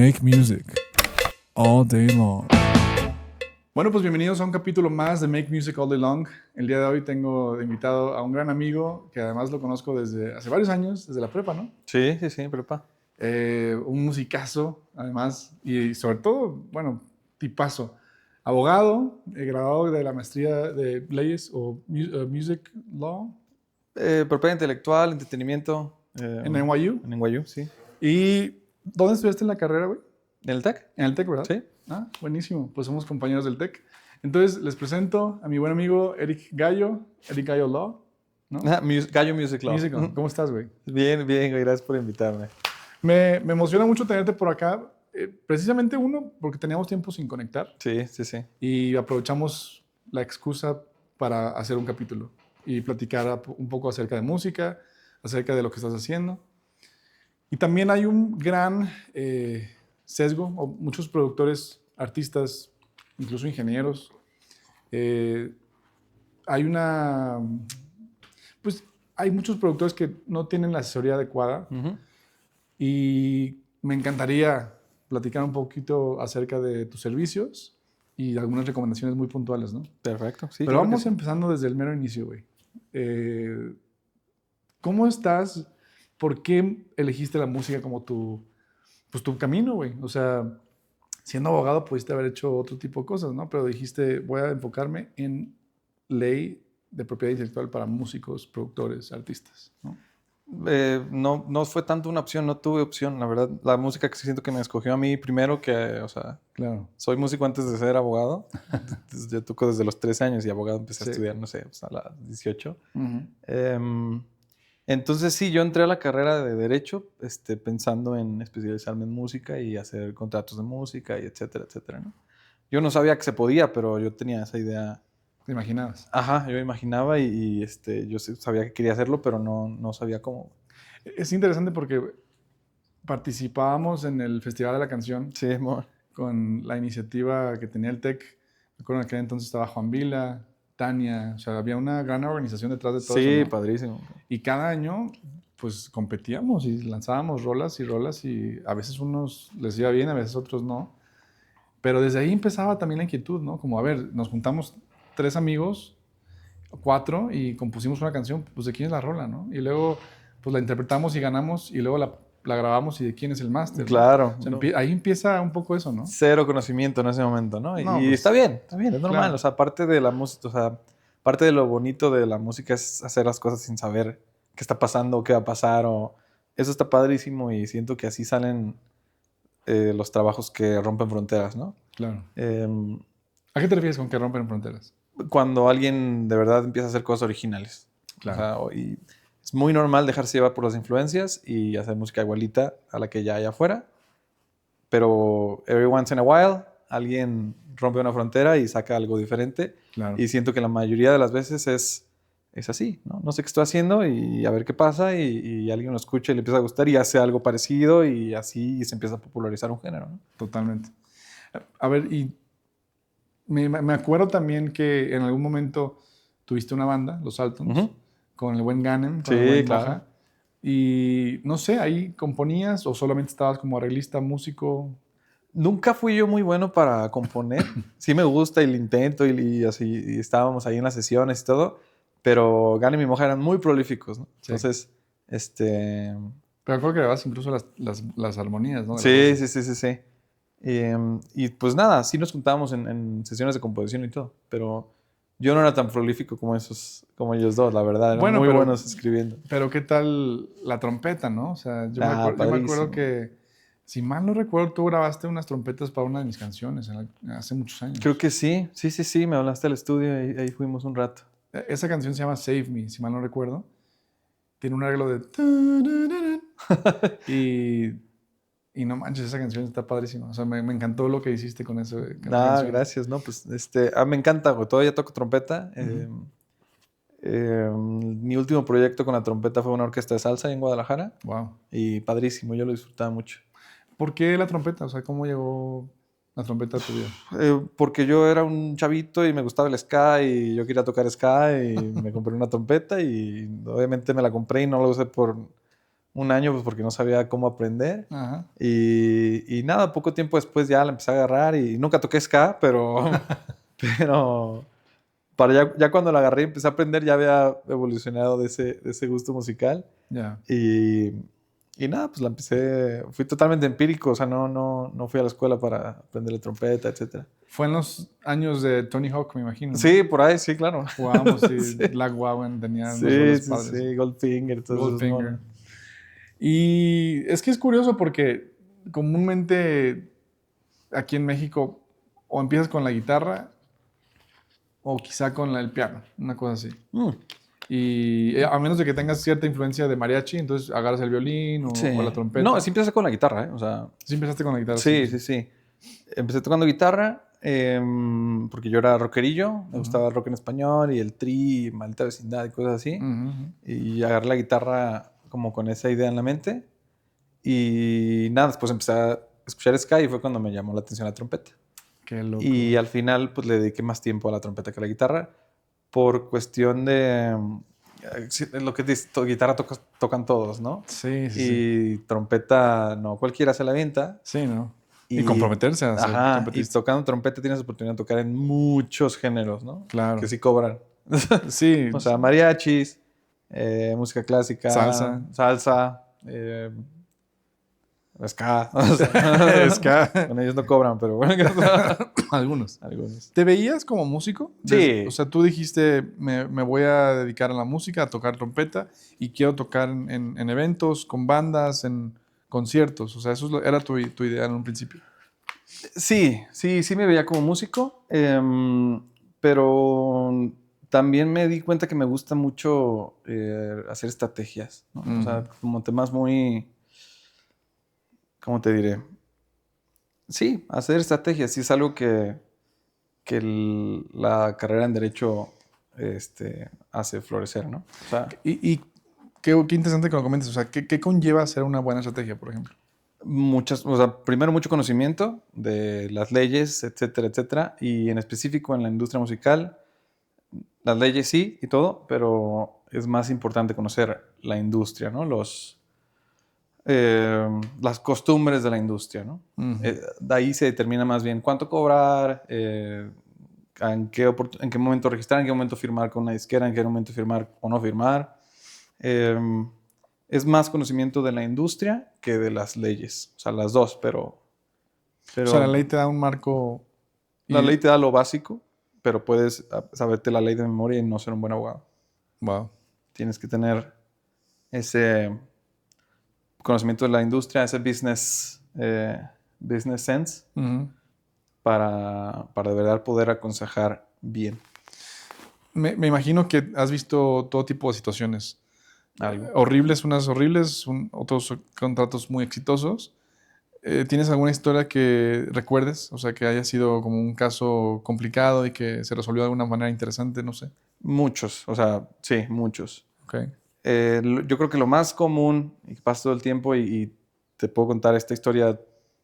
Make music all day long. Bueno, pues bienvenidos a un capítulo más de Make Music All Day Long. El día de hoy tengo de invitado a un gran amigo que además lo conozco desde hace varios años, desde la prepa, ¿no? Sí, prepa. Un musicazo, además, y sobre todo, bueno, tipazo. Abogado, graduado de la maestría de leyes o Music Law. Propiedad intelectual, entretenimiento. En NYU. En NYU, sí. ¿Y dónde estudiaste en la carrera, güey? ¿En el TEC? En el TEC, ¿verdad? Sí. Ah, buenísimo. Pues somos compañeros del TEC. Entonces, les presento a mi buen amigo Eric Gallo Law, ¿no? Gallo Music Law. Music Law. ¿Cómo estás, güey? Bien, güey. Gracias por invitarme. Me emociona mucho tenerte por acá. Precisamente uno, porque teníamos tiempo sin conectar. Sí. Y aprovechamos la excusa para hacer un capítulo y platicar un poco acerca de música, acerca de lo que estás haciendo. Y también hay un gran sesgo, o muchos productores, artistas, incluso ingenieros. Hay muchos productores que no tienen la asesoría adecuada. Uh-huh. Y me encantaría platicar un poquito acerca de tus servicios y algunas recomendaciones muy puntuales, ¿no? Perfecto, sí. Pero vamos empezando desde el mero inicio, güey. ¿Cómo estás? ¿Por qué elegiste la música como tu camino, güey? O sea, siendo abogado pudiste haber hecho otro tipo de cosas, ¿no? Pero dijiste, voy a enfocarme en ley de propiedad intelectual para músicos, productores, artistas, ¿no? No fue tanto una opción, no tuve opción, la verdad. La música que siento que me escogió a mí primero, que, o sea, claro. Soy músico antes de ser abogado. Yo toco desde los 13 años y abogado empecé a estudiar, no sé, pues a los 18. Uh-huh. Entonces sí, yo entré a la carrera de Derecho pensando en especializarme en música y hacer contratos de música y etcétera, ¿no? Yo no sabía que se podía, pero yo tenía esa idea. ¿Te imaginabas? Ajá, yo imaginaba y yo sabía que quería hacerlo, pero no sabía cómo. Es interesante porque participábamos en el Festival de la Canción. Sí, amor. Con la iniciativa que tenía el TEC. Me acuerdo que en aquel entonces estaba Juan Vila, Tania, o sea, había una gran organización detrás de todo eso, Sí, ¿no? padrísimo. Y cada año, pues, competíamos y lanzábamos rolas y a veces unos les iba bien, a veces otros no. Pero desde ahí empezaba también la inquietud, ¿no? Como, a ver, nos juntamos 3 amigos, 4, y compusimos una canción, pues, ¿de quién es la rola, no? Y luego, pues, la interpretamos y ganamos, y luego la grabamos y de quién es el máster. Claro. ¿No? O sea, ahí empieza un poco eso, ¿no? Cero conocimiento en ese momento, ¿no? No, y pues, está bien, es normal. Claro. O sea, parte de la música, o sea, parte de lo bonito de la música es hacer las cosas sin saber qué está pasando, qué va a pasar, o eso está padrísimo y siento que así salen los trabajos que rompen fronteras, ¿no? Claro. ¿A qué te refieres con que rompen fronteras? Cuando alguien de verdad empieza a hacer cosas originales. Claro. O sea, y es muy normal dejarse llevar por las influencias y hacer música igualita a la que ya hay afuera. Pero every once in a while alguien rompe una frontera y saca algo diferente. Claro. Y siento que la mayoría de las veces es así, ¿no? No sé qué estoy haciendo y a ver qué pasa y alguien lo escucha y le empieza a gustar y hace algo parecido y así se empieza a popularizar un género, ¿no? Totalmente. A ver, y me acuerdo también que en algún momento tuviste una banda, Los Altons, Uh-huh. con el buen Ganem, con Sí, el buen claro. Baja. Y no sé, ¿ahí componías o solamente estabas como arreglista, músico? Nunca fui yo muy bueno para componer. Sí me gusta y lo intento y así y estábamos ahí en las sesiones y todo, pero Gana y mi mujer eran muy prolíficos, ¿no? Sí. Entonces, Pero creo que grababas incluso las armonías, ¿no? Sí. Y pues nada, sí nos juntábamos en sesiones de composición y todo, pero yo no era tan prolífico como ellos dos, la verdad. Eran muy buenos escribiendo. Pero ¿qué tal la trompeta, no? O sea, yo me acuerdo que, si mal no recuerdo, tú grabaste unas trompetas para una de mis canciones hace muchos años. Creo que sí. Sí. Me hablaste al estudio y ahí fuimos un rato. Esa canción se llama Save Me, si mal no recuerdo. Tiene un arreglo de... y no manches, esa canción está padrísima. O sea, me encantó lo que hiciste con eso. Gracias. No, pues me encanta, güey. Todavía toco trompeta. Uh-huh. Mi último proyecto con la trompeta fue una orquesta de salsa en Guadalajara. Wow. Y padrísimo, yo lo disfrutaba mucho. ¿Por qué la trompeta? O sea, ¿cómo llegó la trompeta a tu vida? Porque yo era un chavito y me gustaba el ska y yo quería tocar ska y me compré una trompeta y obviamente me la compré y no la usé por un año pues porque no sabía cómo aprender. Ajá. Y nada, poco tiempo después ya la empecé a agarrar y nunca toqué ska, pero ya cuando la agarré y empecé a aprender ya había evolucionado de ese gusto musical. Ya. Y, y nada, pues la empecé, fui totalmente empírico, o sea, no fui a la escuela para aprender la trompeta, etc. Fue en los años de Tony Hawk, me imagino, ¿no? Sí, por ahí, sí, claro. Jugábamos y Sí, Black Wowen tenía unos sí, roles sí, padres. sí, Goldfinger, todos esos Goldfinger. monos. Y es que es curioso porque comúnmente aquí en México o empiezas con la guitarra o quizá con el piano, una cosa así. Mm, Y a menos de que tengas cierta influencia de mariachi, entonces agarras el violín sí. o la trompeta. No, sí empecé con la guitarra, ¿eh? O sea, Sí empezaste con la guitarra. sí, sí, sí. Empecé tocando guitarra porque yo era rockerillo, me gustaba el rock en español y el Tri, Maldita Vecindad y cosas así. Y agarré la guitarra como con esa idea en la mente. Y nada, después empecé a escuchar ska y fue cuando me llamó la atención la trompeta. Qué loco. Y al final pues le dediqué más tiempo a la trompeta que a la guitarra por cuestión de lo que dices, guitarra tocan todos, ¿no? Sí, sí, sí. Y trompeta no cualquiera se la avienta. Sí, ¿no? Y comprometerse a ser Ajá, y trompetista. tocando trompeta tienes oportunidad de tocar en muchos géneros, ¿no? Claro. Que sí cobran. Sí. O sea, mariachis, música clásica, Salsa. ska. O sea, Ska. bueno, ellos no cobran, pero bueno. Algunos. Algunos. ¿Te veías como músico? Sí. O sea, tú dijiste, me voy a dedicar a la música, a tocar trompeta y quiero tocar en eventos, con bandas, en conciertos. O sea, eso era tu idea en un principio. Sí me veía como músico, pero también me di cuenta que me gusta mucho hacer estrategias, ¿no? O sea, como temas muy, ¿cómo te diré? Sí, hacer estrategias, sí es algo que la carrera en Derecho hace florecer, ¿no? O sea, Y qué interesante que lo comentes. O sea, ¿qué conlleva hacer una buena estrategia, por ejemplo? o sea, primero mucho conocimiento de las leyes, etcétera, etcétera, y en específico en la industria musical, las leyes sí y todo, pero es más importante conocer la industria, ¿no? Las costumbres de la industria, ¿no? De ahí se determina más bien cuánto cobrar, en qué momento registrar, en qué momento firmar con una disquera, en qué momento firmar o no firmar. Es más conocimiento de la industria que de las leyes. O sea, las dos, pero O sea, la ley te da un marco. la ley te da lo básico, pero puedes saberte la ley de memoria y no ser un buen abogado. Wow. Tienes que tener ese conocimiento de la industria, ese business sense, para de verdad poder aconsejar bien. Me imagino que has visto todo tipo de situaciones. Algo. Horribles, unas horribles, otros contratos muy exitosos. ¿Tienes alguna historia que recuerdes? O sea, que haya sido como un caso complicado y que se resolvió de alguna manera interesante, no sé. Muchos, o sea, sí, muchos. Okay. Yo creo que lo más común, y que pasa todo el tiempo, y te puedo contar esta historia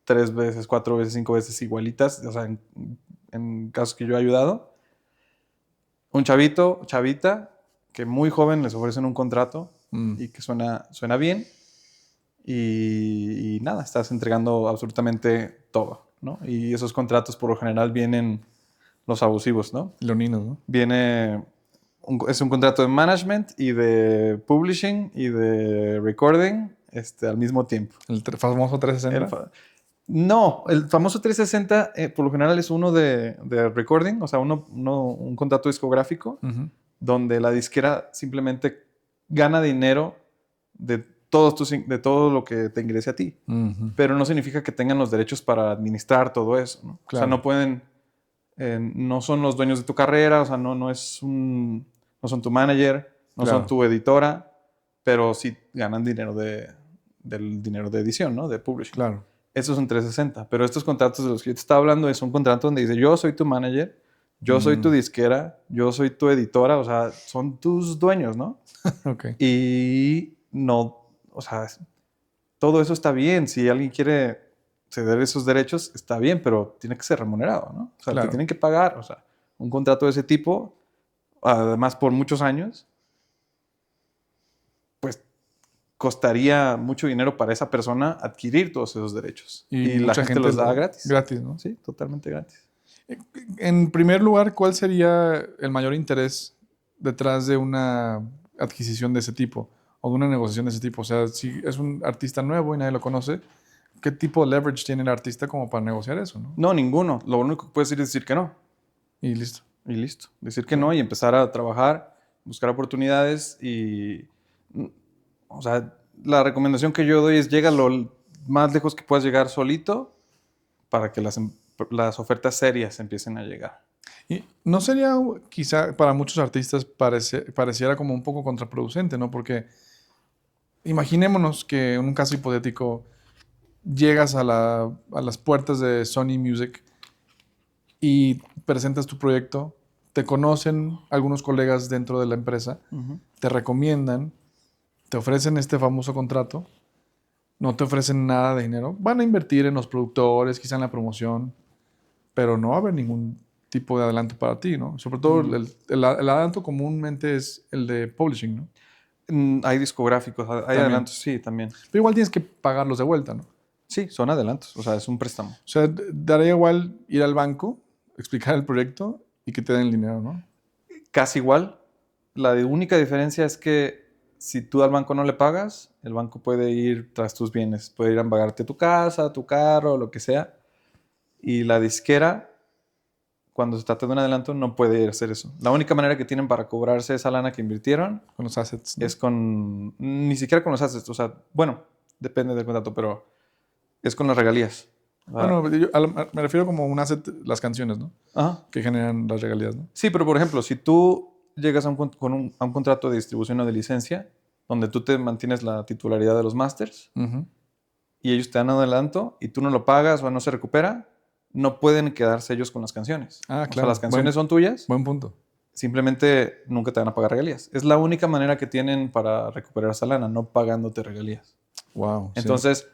3 veces, 4 veces, 5 veces igualitas, o sea, en casos que yo he ayudado. Un chavita, que muy joven les ofrecen un contrato y que suena bien. Y nada, estás entregando absolutamente todo, ¿no? Y esos contratos por lo general vienen los abusivos, ¿no? Leoninos, ¿no? Es un contrato de management y de publishing y de recording al mismo tiempo. El famoso 360. No, el famoso 360 por lo general es uno de recording, o sea, un contrato discográfico donde la disquera simplemente gana dinero de todo lo que te ingrese a ti. Pero no significa que tengan los derechos para administrar todo eso, ¿no? Claro. O sea, no pueden, no son los dueños de tu carrera, o sea, no son tu manager, no son tu editora, pero sí ganan dinero del dinero de edición, ¿no? De publishing. Claro. Eso es un 360, pero estos contratos de los que yo te estaba hablando es un contrato donde dice, yo soy tu manager, yo soy tu disquera, yo soy tu editora, o sea, son tus dueños, ¿no? Okay. Y no, o sea, todo eso está bien. Si alguien quiere ceder esos derechos, está bien, pero tiene que ser remunerado, ¿no? O sea, te tienen que pagar. O sea, un contrato de ese tipo, además por muchos años, pues costaría mucho dinero para esa persona adquirir todos esos derechos. Y la mucha gente los da gratis. Gratis, ¿no? Sí, totalmente gratis. En primer lugar, ¿cuál sería el mayor interés detrás de una adquisición de ese tipo o de una negociación de ese tipo? O sea, si es un artista nuevo y nadie lo conoce, ¿qué tipo de leverage tiene el artista como para negociar eso, no? No, ninguno. Lo único que puedes decir es decir que no. Y listo. Y listo. Decir que no y empezar a trabajar, buscar oportunidades y... O sea, la recomendación que yo doy es llega lo más lejos que puedas llegar solito para que las ofertas serias empiecen a llegar. Y no sería, quizá para muchos artistas pareciera como un poco contraproducente, ¿no? Porque imaginémonos que en un caso hipotético llegas a las puertas de Sony Music y presentas tu proyecto, te conocen algunos colegas dentro de la empresa, te recomiendan, te ofrecen este famoso contrato, no te ofrecen nada de dinero, van a invertir en los productores, quizá en la promoción, pero no va a haber ningún tipo de adelanto para ti, ¿no? Sobre todo el adelanto comúnmente es el de publishing, ¿no? Hay discográficos, hay También. adelantos, sí, también. Pero igual tienes que pagarlos de vuelta, ¿no? Sí, son adelantos, o sea, es un préstamo. O sea, daría igual ir al banco, explicar el proyecto y que te den el dinero, ¿no? Casi igual. La única diferencia es que si tú al banco no le pagas, el banco puede ir tras tus bienes. Puede ir a pagarte tu casa, tu carro, lo que sea. Y la disquera, cuando se trata de un adelanto, no puede hacer eso. La única manera que tienen para cobrarse esa lana que invirtieron Con los assets, ¿no? es con... Ni siquiera con los assets. O sea, bueno, depende del contrato, pero es con las regalías. Bueno, me refiero como un asset, las canciones, ¿no? Ajá. Que generan las regalías, ¿no? Sí, pero por ejemplo, si tú llegas a un contrato de distribución o de licencia, donde tú te mantienes la titularidad de los masters y ellos te dan adelanto y tú no lo pagas o no se recupera, no pueden quedarse ellos con las canciones. Ah, O sea, claro. las canciones son tuyas, Buen punto. simplemente nunca te van a pagar regalías. Es la única manera que tienen para recuperar esa lana, no pagándote regalías. Wow. Entonces,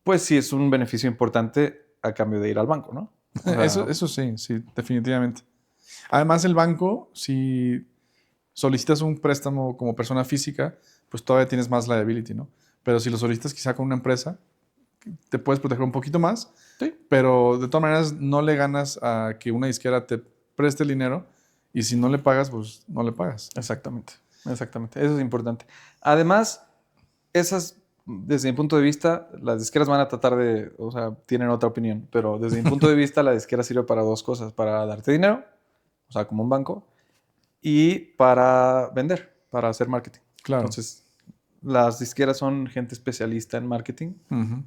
pues sí es un beneficio importante a cambio de ir al banco, ¿no? O sea, Eso sí, sí, definitivamente. Además, el banco, si solicitas un préstamo como persona física, pues todavía tienes más liability, ¿no? Pero si lo solicitas quizá con una empresa, te puedes proteger un poquito más, sí. pero de todas maneras no le ganas a que una disquera te preste el dinero y si no le pagas, pues no le pagas. Exactamente, exactamente. Eso es importante. Además, desde mi punto de vista, las disqueras van a tratar de, o sea, tienen otra opinión, pero desde mi punto de vista, la disquera sirve para dos cosas, para darte dinero, o sea, como un banco, y para vender, para hacer marketing. Claro. Entonces, las disqueras son gente especialista en marketing,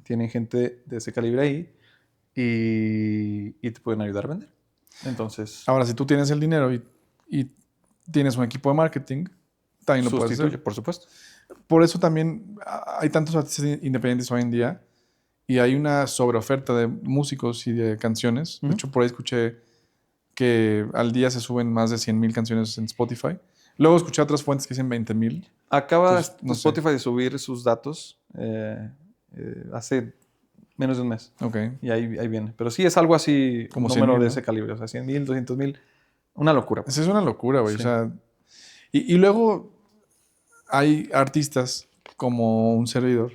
tienen gente de ese calibre ahí y te pueden ayudar a vender. Entonces, ahora, si tú tienes el dinero y tienes un equipo de marketing, también lo puedes hacer. por supuesto. Por eso también hay tantos artistas independientes hoy en día y hay una sobreoferta de músicos y de canciones. De hecho, por ahí escuché que al día se suben más de 100,000 canciones en Spotify. Luego escuché otras fuentes que dicen 20,000. Acaba no Spotify de subir sus datos hace menos de un mes. Ok. Y ahí viene. Pero sí es algo así, Como un número 100,000, de ¿no? ese calibre. O sea, 100,000, 200,000. Una locura. Esa es una locura, güey. Sí. O sea, y luego hay artistas como un servidor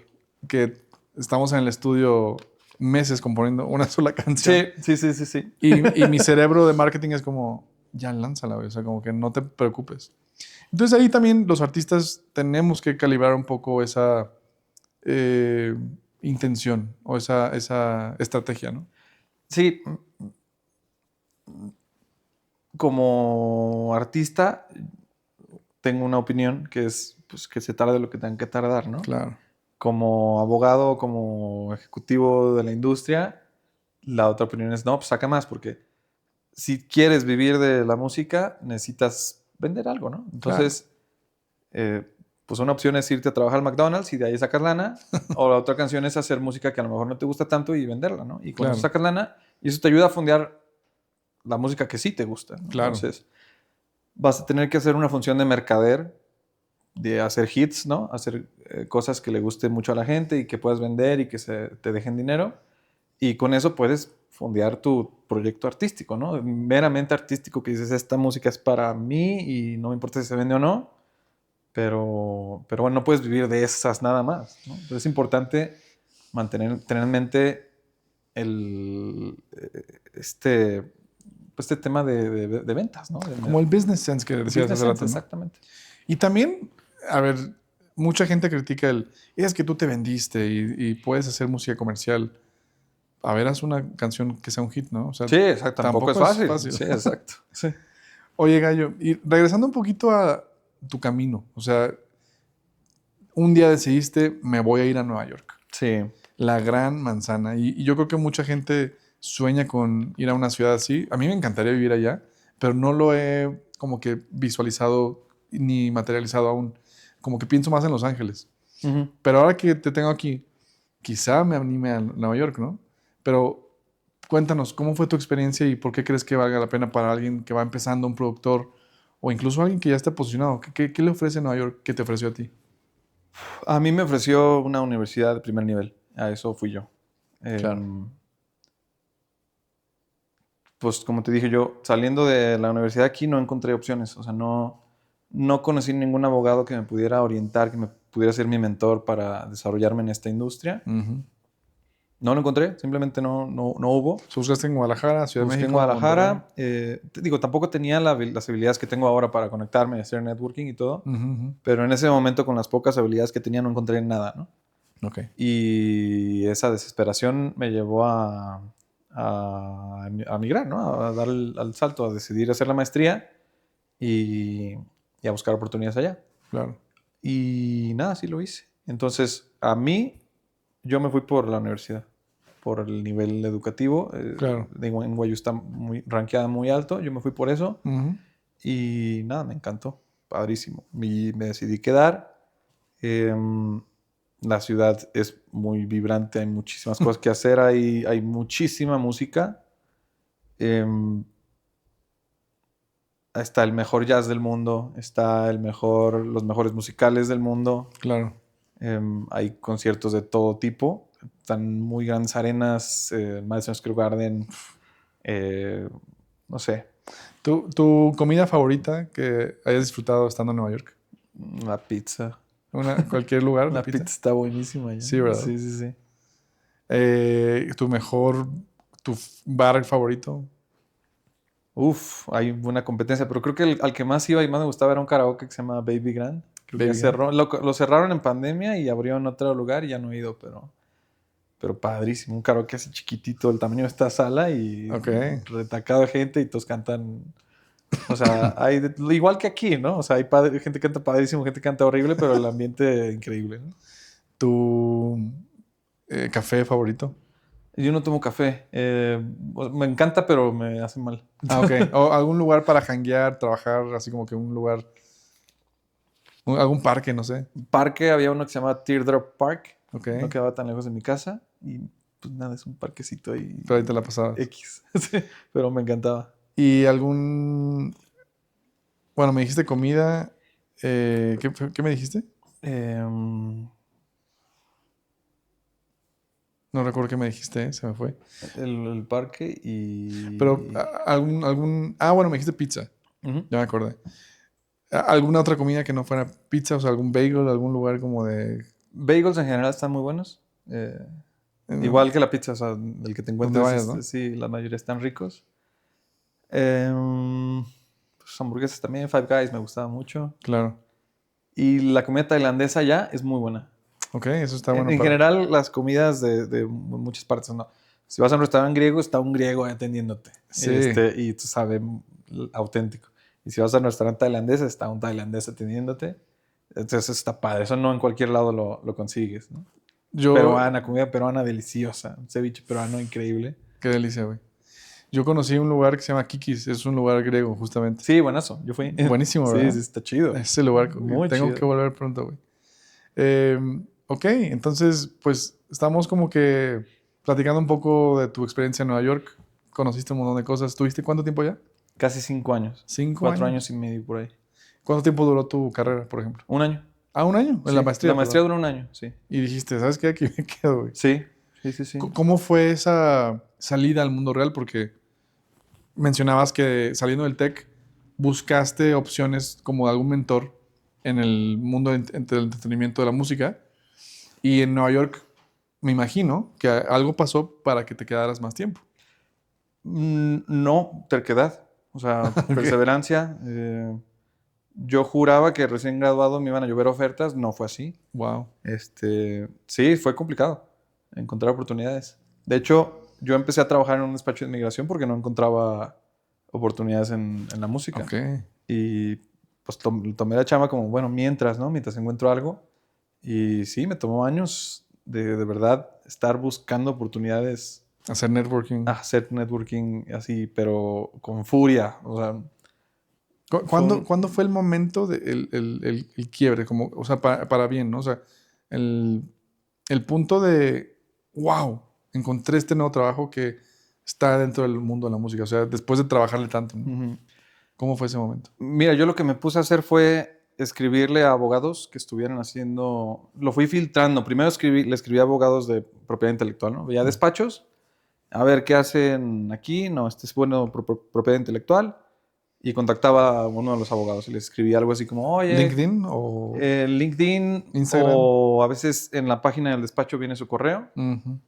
que estamos en el estudio meses componiendo una sola canción. Sí. Y mi cerebro de marketing es como, ya lánzala, güey. O sea, como que no te preocupes. Entonces ahí también los artistas tenemos que calibrar un poco esa intención o esa estrategia, ¿no? Sí. Como artista, tengo una opinión que es pues, que se tarde lo que tengan que tardar, ¿no? Claro. Como abogado, como ejecutivo de la industria, la otra opinión es, no, pues saca más, porque si quieres vivir de la música, necesitas vender algo, ¿no? Entonces, pues una opción es irte a trabajar al McDonald's y de ahí sacas lana, o la otra canción es hacer música que a lo mejor no te gusta tanto y venderla, ¿no? Y con eso sacas lana y eso te ayuda a fondear la música que sí te gusta, ¿no? Claro. Entonces, vas a tener que hacer una función de mercader, de hacer hits, ¿no? Hacer cosas que le guste mucho a la gente y que puedas vender y que te dejen dinero. Y con eso puedes fondear tu proyecto artístico, ¿no? Meramente artístico, que dices, esta música es para mí y no me importa si se vende o no. Pero bueno, no puedes vivir de esas nada más, ¿no? Entonces es importante tener en mente este, pues, este tema de ventas, ¿no? Como el business sense que decías Business hace sense, rato, ¿no? exactamente. Y también, a ver, mucha gente critica es que tú te vendiste y puedes hacer música comercial. A ver, haz una canción que sea un hit, ¿no? O sea, Sí, exacto. Tampoco es fácil. Sí, exacto. Sí. Oye, Gallo, y regresando un poquito a tu camino, o sea, un día decidiste, me voy a ir a Nueva York, Sí. la gran manzana, y yo creo que mucha gente sueña con ir a una ciudad así. A mí me encantaría vivir allá, pero no lo he como que visualizado ni materializado aún. Como que pienso más en Los Ángeles. Ujú. Pero ahora que te tengo aquí, quizá me anime a Nueva York, ¿no? Pero cuéntanos, ¿cómo fue tu experiencia y por qué crees que valga la pena para alguien que va empezando, un productor, o incluso alguien que ya está posicionado? ¿Qué le ofrece Nueva York que te ofreció a ti? A mí me ofreció una universidad de primer nivel. A eso fui yo. Claro. Pues como te dije yo, saliendo de la universidad aquí no encontré opciones. O sea, no conocí ningún abogado que me pudiera orientar, que me pudiera ser mi mentor para desarrollarme en esta industria. Ujú. No lo encontré, simplemente no hubo. ¿Buscaste en Guadalajara, Ciudad de Busqué en México, Monterrey? Guadalajara. Te digo, tampoco tenía las habilidades que tengo ahora para conectarme y hacer networking y todo. Ujú, ujú. Pero en ese momento, con las pocas habilidades que tenía, no encontré nada, ¿no? Ok, Y esa desesperación me llevó a migrar, ¿no? A dar al salto, a decidir hacer la maestría y, y a buscar oportunidades allá. claro. Y nada, sí lo hice. Entonces, yo me fui por la universidad, por el nivel educativo. Claro. NYU está rankeada muy alto, yo me fui por eso. Ujú. Y nada, me encantó, padrísimo. Me decidí quedar. Em, la ciudad es muy vibrante, hay muchísimas cosas que hacer, hay muchísima música. Em, está el mejor jazz del mundo, está los mejores musicales del mundo. Claro. Hay conciertos de todo tipo. Están muy grandes arenas, Madison Square Garden, eh, no sé, ¿Tu comida favorita que hayas disfrutado estando en Nueva York? la pizza. Cualquier lugar de La pizza. pizza está buenísima allá. Sí, ¿verdad? Sí, sí, sí. Tu mejor, bar favorito. Uf, hay buena competencia, pero creo que al que más iba y más me gustaba era un karaoke que se llama Baby Grand. Creo que ya Baby Gang. cerró. Lo cerraron en pandemia y abrió en otro lugar y ya no he ido, pero padrísimo. Un karaoke así chiquitito, el tamaño de esta sala y Ok. retacado de gente y todos cantan. O sea, igual que aquí, ¿no? O sea, gente que canta padrísimo, gente que canta horrible, pero el ambiente increíble, ¿no? ¿Tu café favorito? Yo no tomo café. Me encanta, pero me hace mal. Ah, ok. ¿O algún lugar para hanguear, trabajar, así como que un lugar, algún parque, no sé? Parque, había uno que se llama Teardrop Park. Ok. No quedaba tan lejos de mi casa. Y pues nada, es un parquecito ahí Pero ahí te la pasabas. X. Sí, pero me encantaba. ¿Y algún... Bueno, me dijiste comida. ¿Qué me dijiste? Em, No recuerdo qué me dijiste, se me fue. el parque Pero y... bueno, me dijiste pizza. Ujú. Ya me acordé. ¿Alguna otra comida que no fuera pizza? O sea, algún bagel, algún lugar como de... Bagels en general están muy buenos. Igual que la pizza, o sea, el que te Donde encuentres, vayas, ¿no? sí, la mayoría están ricos. Pues hamburguesas también, Five Guys me gustaba mucho. Claro. Y la comida tailandesa ya es muy buena. Ok, eso está En, bueno en para... general, las comidas de muchas partes, ¿no? Si vas a un restaurante griego, está un griego ahí atendiéndote. Sí, Y tú sabes, auténtico. Y si vas a un restaurante tailandés, está un tailandés atendiéndote. Entonces está padre. Eso no en cualquier lado lo consigues, ¿no? yo... Peruana, comida peruana deliciosa. Un ceviche peruano increíble. Qué delicia, güey. Yo conocí un lugar que se llama Kikis, es un lugar griego, justamente. Sí, buenazo. Yo fui. Buenísimo, Sí, ¿verdad? sí, está chido. Ese lugar, Muy tengo que chido. volver pronto, güey. Ok, entonces, pues estamos como que platicando un poco de tu experiencia en Nueva York. Conociste un montón de cosas. ¿Tuviste cuánto tiempo allá? Casi 5 años. 5 cuatro años. años y medio por ahí. ¿Cuánto tiempo duró tu carrera, por ejemplo? 1 año. Ah, 1 año, en la Sí, la maestría, maestría perdón. duró 1 año, sí. Y dijiste, ¿sabes qué? Aquí me quedo, güey. Sí, sí, sí, sí. ¿Cómo fue esa salida al mundo real? Porque mencionabas que saliendo del TEC buscaste opciones como de algún mentor en el mundo del entretenimiento de la música. Y en Nueva York, me imagino que algo pasó para que te quedaras más tiempo. No, terquedad. O sea, Ok. perseverancia. Yo juraba que recién graduado me iban a llover ofertas. No fue así. Wow. Sí, fue complicado encontrar oportunidades. De hecho, yo empecé a trabajar en un despacho de inmigración porque no encontraba oportunidades en la música. Ok. Y pues tomé la chamba como, bueno, mientras, ¿no? Mientras encuentro algo. Y sí, me tomó años de verdad estar buscando oportunidades, Hacer networking. hacer networking así, pero con furia. O sea, ¿Cuándo fue el momento el quiebre? Como, o sea, para bien, ¿no? O sea, el, el punto de, wow, encontré este nuevo trabajo que está dentro del mundo de la música. O sea, después de trabajarle tanto, ¿no? ujú. ¿Cómo fue ese momento? Mira, yo lo que me puse a hacer fue escribirle a abogados que estuvieran haciendo. Lo fui filtrando. Primero le escribí a abogados de propiedad intelectual, ¿no? Veía despachos, a ver qué hacen aquí. No, este es bueno propiedad intelectual. Y contactaba a uno de los abogados y les escribía algo así como, oye, ¿LinkedIn o LinkedIn, Instagram? o a veces en la página del despacho viene su correo. Ujú.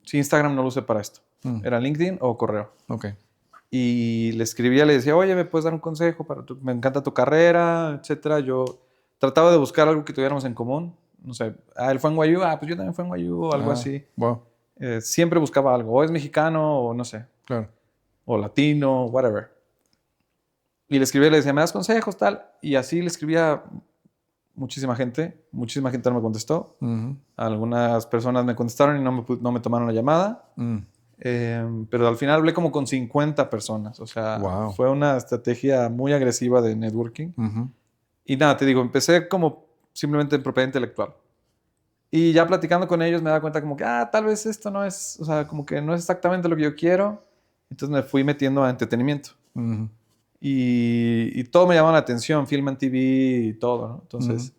Sí, Instagram no lo usé para esto. Mm, Era LinkedIn o correo. ok. Y le escribía, le decía, oye, ¿me puedes dar un consejo? Me encanta tu carrera, etcétera. Yo trataba de buscar algo que tuviéramos en común. No sé, él fue en NYU, pues yo también fui en NYU, o algo Ah, así. wow, Siempre buscaba algo, o es mexicano, o no sé, claro. o latino, whatever. Y le escribía, le decía, ¿me das consejos, tal? Y así le escribía a muchísima gente no me contestó. Ujú. Algunas personas me contestaron y no me tomaron la llamada. Mm, Pero al final hablé como con 50 personas. O sea, wow. fue una estrategia muy agresiva de networking. Ujú. Y nada, te digo, empecé como simplemente en propiedad intelectual. Y ya platicando con ellos me daba cuenta como que, tal vez esto no es, o sea, como que no es exactamente lo que yo quiero. Entonces me fui metiendo a entretenimiento. Ujú. Y todo me llamaba la atención, Film and TV y todo, ¿no? Ujú. Entonces,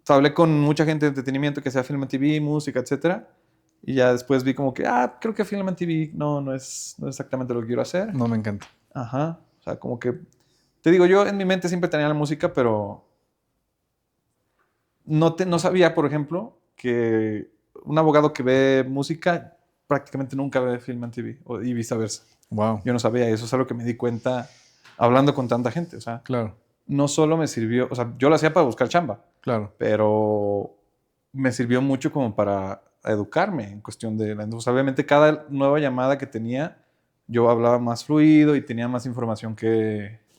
hablé con mucha gente de entretenimiento que sea Film and TV, música, etcétera. Y ya después vi como que, creo que Film and TV no es exactamente lo que quiero hacer. No me encanta. Ajá. O sea, como que, te digo, yo en mi mente siempre tenía la música, pero no sabía, por ejemplo, que un abogado que ve música prácticamente nunca ve Film and TV y viceversa. Wow, Yo no sabía, eso es algo que me di cuenta hablando con tanta gente. O sea, claro, no solo me sirvió, o sea, yo lo hacía para buscar chamba, claro. pero me sirvió mucho como para educarme en cuestión de la industria. Obviamente cada nueva llamada que tenía, yo hablaba más fluido y tenía más información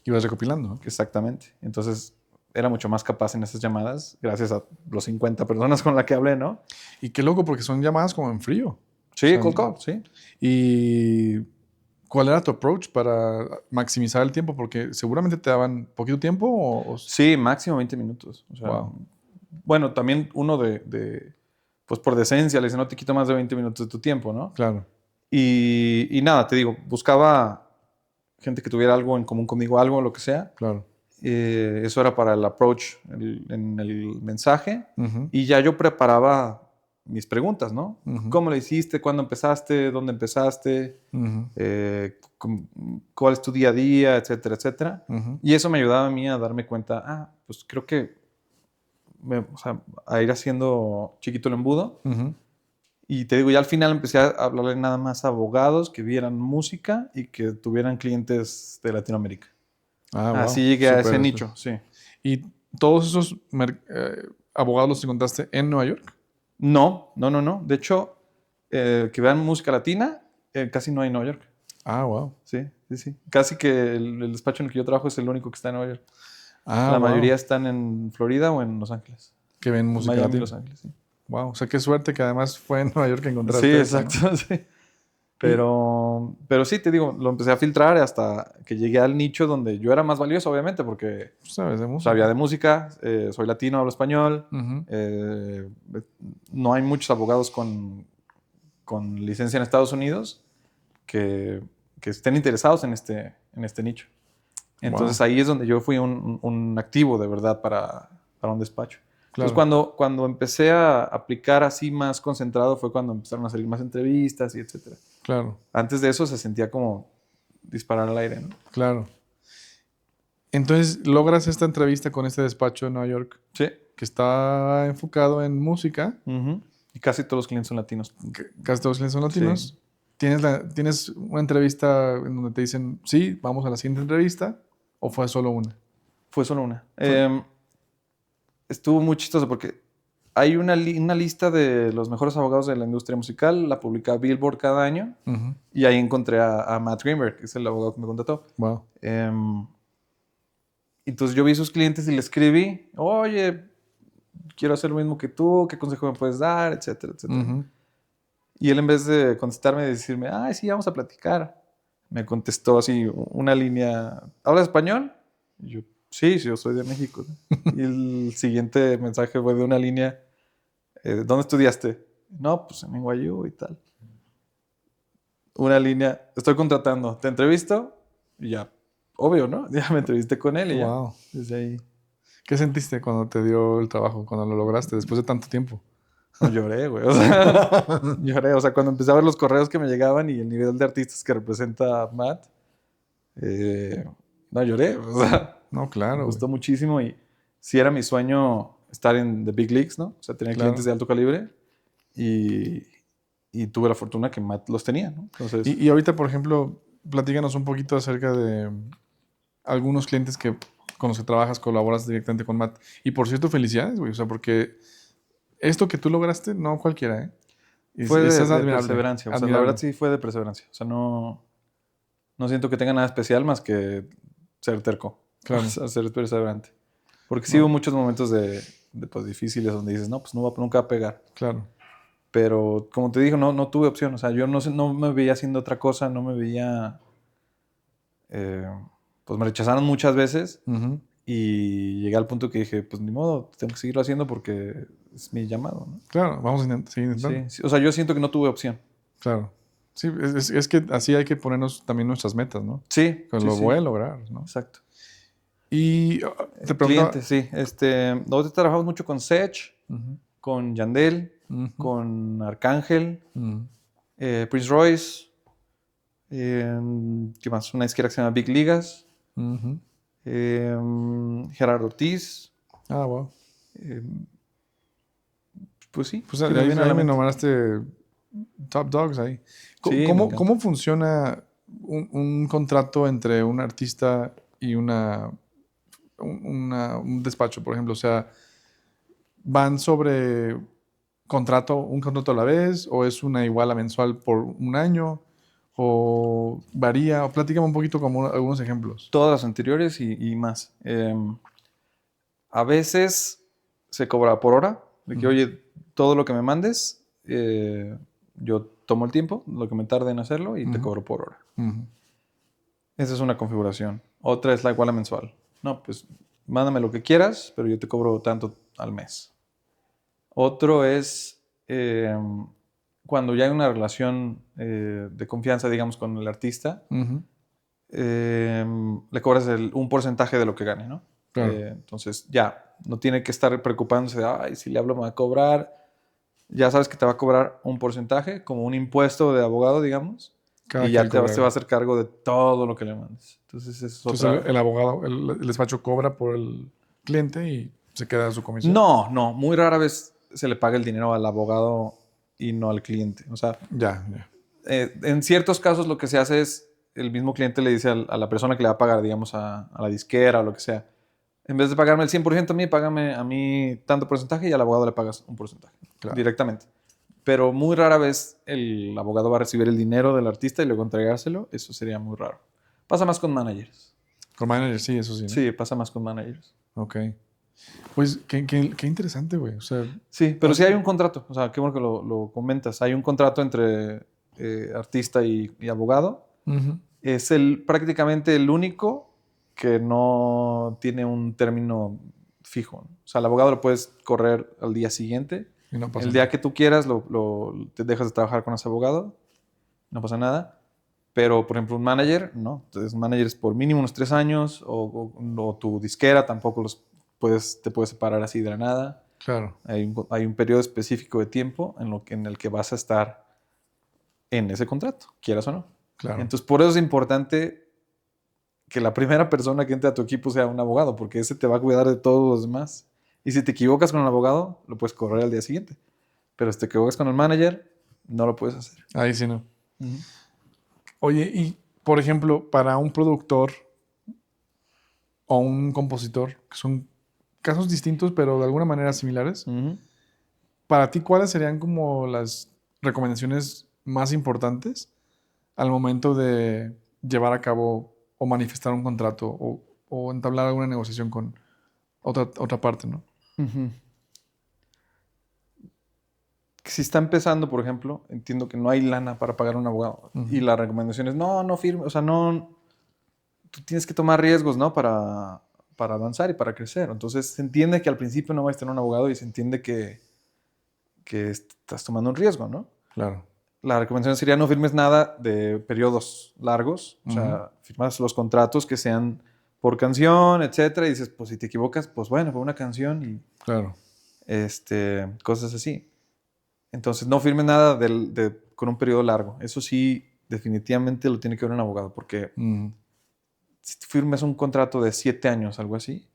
Ibas recopilando, ¿no? que exactamente. Entonces era mucho más capaz en esas llamadas, gracias a los 50 personas con las que hablé, ¿no? Y qué loco, porque son llamadas como en frío. O Sí, sea, cold call, sí. ¿y cuál era tu approach para maximizar el tiempo? Porque seguramente te daban poquito tiempo Sí, máximo 20 minutos. O sea, wow, bueno, también uno pues por decencia, le dice, no te quito más de 20 minutos de tu tiempo, ¿no? claro, Y nada, te digo, buscaba gente que tuviera algo en común conmigo, algo, lo que sea. claro. Eso era para el approach en el mensaje. Ujú, Y ya yo preparaba mis preguntas, ¿no? ujú, ¿Cómo lo hiciste? ¿Cuándo empezaste? ¿Dónde empezaste? ujú, ¿Cuál es tu día a día? Etcétera, etcétera. ujú, Y eso me ayudaba a mí a darme cuenta, pues creo que, o sea, a ir haciendo chiquito el embudo. ujú. Y te digo, ya al final empecé a hablarle nada más a abogados que vieran música y que tuvieran clientes de Latinoamérica. Ah, wow, Así llegué a ese súper. nicho, sí. ¿Y todos esos abogados los encontraste en Nueva York? No. De hecho, que vean música latina, casi no hay en Nueva York. Ah, wow. Sí. Casi que el despacho en el que yo trabajo es el único que está en Nueva York. Ah, La wow. mayoría están en Florida o en Los Ángeles. Que ven música Miami y latina. Los Ángeles, sí. Wow. O sea, qué suerte que además fue en Nueva York que Sí, encontraste eso, ¿no? exacto, sí. Y, Pero sí, te digo, lo empecé a filtrar hasta que llegué al nicho donde yo era más valioso, obviamente, porque pues, sabes de sabía música. de música, soy latino, hablo español, Ujú, eh, no hay muchos abogados con licencia en Estados Unidos que, que estén interesados en este nicho. wow, Entonces ahí es donde yo fui un activo de verdad para un despacho. Entonces claro, cuando empecé a aplicar así más concentrado fue cuando empezaron a salir más entrevistas y etcétera. claro, Antes de eso se sentía como disparar al aire, ¿no? claro. Entonces, logras esta entrevista con este despacho de Nueva York Sí. que está enfocado en música, Ujú. Y casi todos los clientes son latinos. que casi todos los clientes son latinos. Sí. ¿Tienes una entrevista en donde te dicen, sí, vamos a la siguiente entrevista? ¿O fue solo una? Fue solo una. Fue- Estuvo muy chistoso porque hay una lista de los mejores abogados de la industria musical, la publica Billboard cada año, Ujú. y ahí encontré a Matt Greenberg, que es el abogado que me contrató. Wow. Entonces yo vi a sus clientes y le escribí, oye, quiero hacer lo mismo que tú, ¿qué consejo me puedes dar? Etcétera, etcétera. Ujú. Y él en vez de contestarme y decirme, ay, sí, vamos a platicar, me contestó así una línea, ¿hablas español? Y yo, sí, sí, yo soy de México. Y el siguiente mensaje fue de una línea, ¿dónde estudiaste? No, pues en NYU y tal. Una línea, estoy contratando, ¿te entrevisto? Y ya, obvio, ¿no? Ya me entrevisté con él y ya, Wow. desde ahí. ¿Qué sentiste cuando te dio el trabajo, cuando lo lograste después de tanto tiempo? No lloré, güey. O sea, lloré. O sea, cuando empecé a ver los correos que me llegaban y el nivel de artistas que representa Matt, eh, no lloré. O sea, No, me claro, güey. gustó muchísimo y sí era mi sueño estar en the big leagues, ¿no? O sea, tenía clientes Claro. de alto calibre y, y tuve la fortuna que Matt los tenía, ¿no? Entonces, Y ahorita, por ejemplo, platícanos un poquito acerca de algunos clientes que con los que trabajas, colaboras directamente con Matt. Y por cierto, felicidades, güey. O sea, porque esto que tú lograste, no cualquiera, ¿eh? fue Es de admirable. perseverancia. O sea, la verdad Admirable. sí fue de perseverancia. O sea, no siento que tenga nada especial más que ser terco. O Claro. sea, ser perseverante. Porque sí hubo No, muchos momentos pues, difíciles donde dices, no, pues nunca va a pegar. claro. Pero como te digo, no tuve opción. O sea, yo no me veía haciendo otra cosa, no me veía... eh, pues me rechazaron muchas veces Ujú. y llegué al punto que dije, pues ni modo, tengo que seguirlo haciendo porque es mi llamado, ¿no? Claro, vamos a seguir intentando. Sí, sí, o sea, yo siento que no tuve opción. Claro. Sí, es que así hay que ponernos también nuestras metas, ¿no? Sí, Que sí, lo voy sí, a lograr, ¿no? exacto. Y te preguntaba. Clientes, sí. Nosotros trabajamos mucho con Sech, Ujú, con Yandel, ujú, con Arcángel, ujú, Prince Royce, ¿qué más? Una izquierda que se llama Big Ligas, ujú. Gerardo Ortiz, Ah, wow. eh, pues sí, Pues que me viene a ahí la me mente. nombraste Top Dogs ahí. Sí, me encanta. ¿Cómo funciona un contrato entre un artista y un despacho, por ejemplo? O sea, ¿van sobre un contrato a la vez? ¿O es una iguala mensual por un año? ¿O varía? O platícame un poquito como algunos ejemplos. Todas las anteriores y más. A veces se cobra por hora, de que, Ujú, oye, todo lo que me mandes, yo tomo el tiempo, lo que me tarde en hacerlo y te ujú, cobro por hora. ujú. Esa es una configuración. Otra es la iguala mensual. No, pues mándame lo que quieras, pero yo te cobro tanto al mes. Otro es cuando ya hay una relación de confianza, digamos, con el artista, Ujú, le cobras un porcentaje de lo que gane, ¿no? claro. Entonces ya, no tiene que estar preocupándose de, ay, si le hablo me va a cobrar. Ya sabes que te va a cobrar un porcentaje, como un impuesto de abogado, digamos, Cada y que ya le se va a cobrará. hacer cargo de todo lo que le mandes. Entonces, esa es Entonces otra. el abogado, el despacho cobra por el cliente y se queda su comisión. No, muy rara vez se le paga el dinero al abogado y no al cliente. O sea, Ya, ya. en ciertos casos lo que se hace es el mismo cliente le dice a la persona que le va a pagar, digamos, a la disquera o lo que sea, en vez de pagarme el 100% a mí, págame a mí tanto porcentaje y al abogado le pagas un porcentaje Claro, directamente. Pero muy rara vez el abogado va a recibir el dinero del artista y luego entregárselo. Eso sería muy raro. Pasa más con managers. con manager sí, eso sí, ¿no? Sí, pasa más con managers. Ok. Pues qué interesante, güey. O sea, Sí, pero sí hay un contrato. O sea, qué bueno que lo comentas. Hay un contrato entre artista y abogado. ujú, Es prácticamente el único que no tiene un término fijo, ¿no? O sea, el abogado lo puedes correr al día siguiente. y no pasa El día nada. que tú quieras, te dejas de trabajar con ese abogado, no pasa nada. Pero, por ejemplo, un manager, no. Entonces, managers por mínimo unos 3 años, o tu disquera tampoco te puedes separar así de la nada. Claro, Hay un periodo específico de tiempo en el que vas a estar en ese contrato, quieras o no. claro. Entonces, por eso es importante que la primera persona que entre a tu equipo sea un abogado, porque ese te va a cuidar de todos los demás. Y si te equivocas con el abogado, lo puedes correr al día siguiente. Pero si te equivocas con el manager, no lo puedes hacer. Ahí sí no. Ujú. Oye, y por ejemplo, para un productor o un compositor, que son casos distintos, pero de alguna manera similares, Ujú. para ti, ¿cuáles serían como las recomendaciones más importantes al momento de llevar a cabo o manifestar un contrato o entablar alguna negociación con otra parte, ¿no? Ujú. Si está empezando, por ejemplo, entiendo que no hay lana para pagar un abogado. Y Ujú. la recomendación es, no firme, o sea, no, tú tienes que tomar riesgos, ¿no? Para avanzar y para crecer. Entonces, se entiende que al principio no vas a tener un abogado y se entiende que estás tomando un riesgo, ¿no? Claro. La recomendación sería no firmes nada de periodos largos, o Ujú. sea, firmas los contratos que sean por canción, etcétera, y dices, pues si te equivocas, pues bueno, fue una canción y Claro. cosas así. Entonces, no firmes nada con un periodo largo. Eso sí, definitivamente lo tiene que ver un abogado, porque Ujú. si firmes un contrato de 7 años, algo así,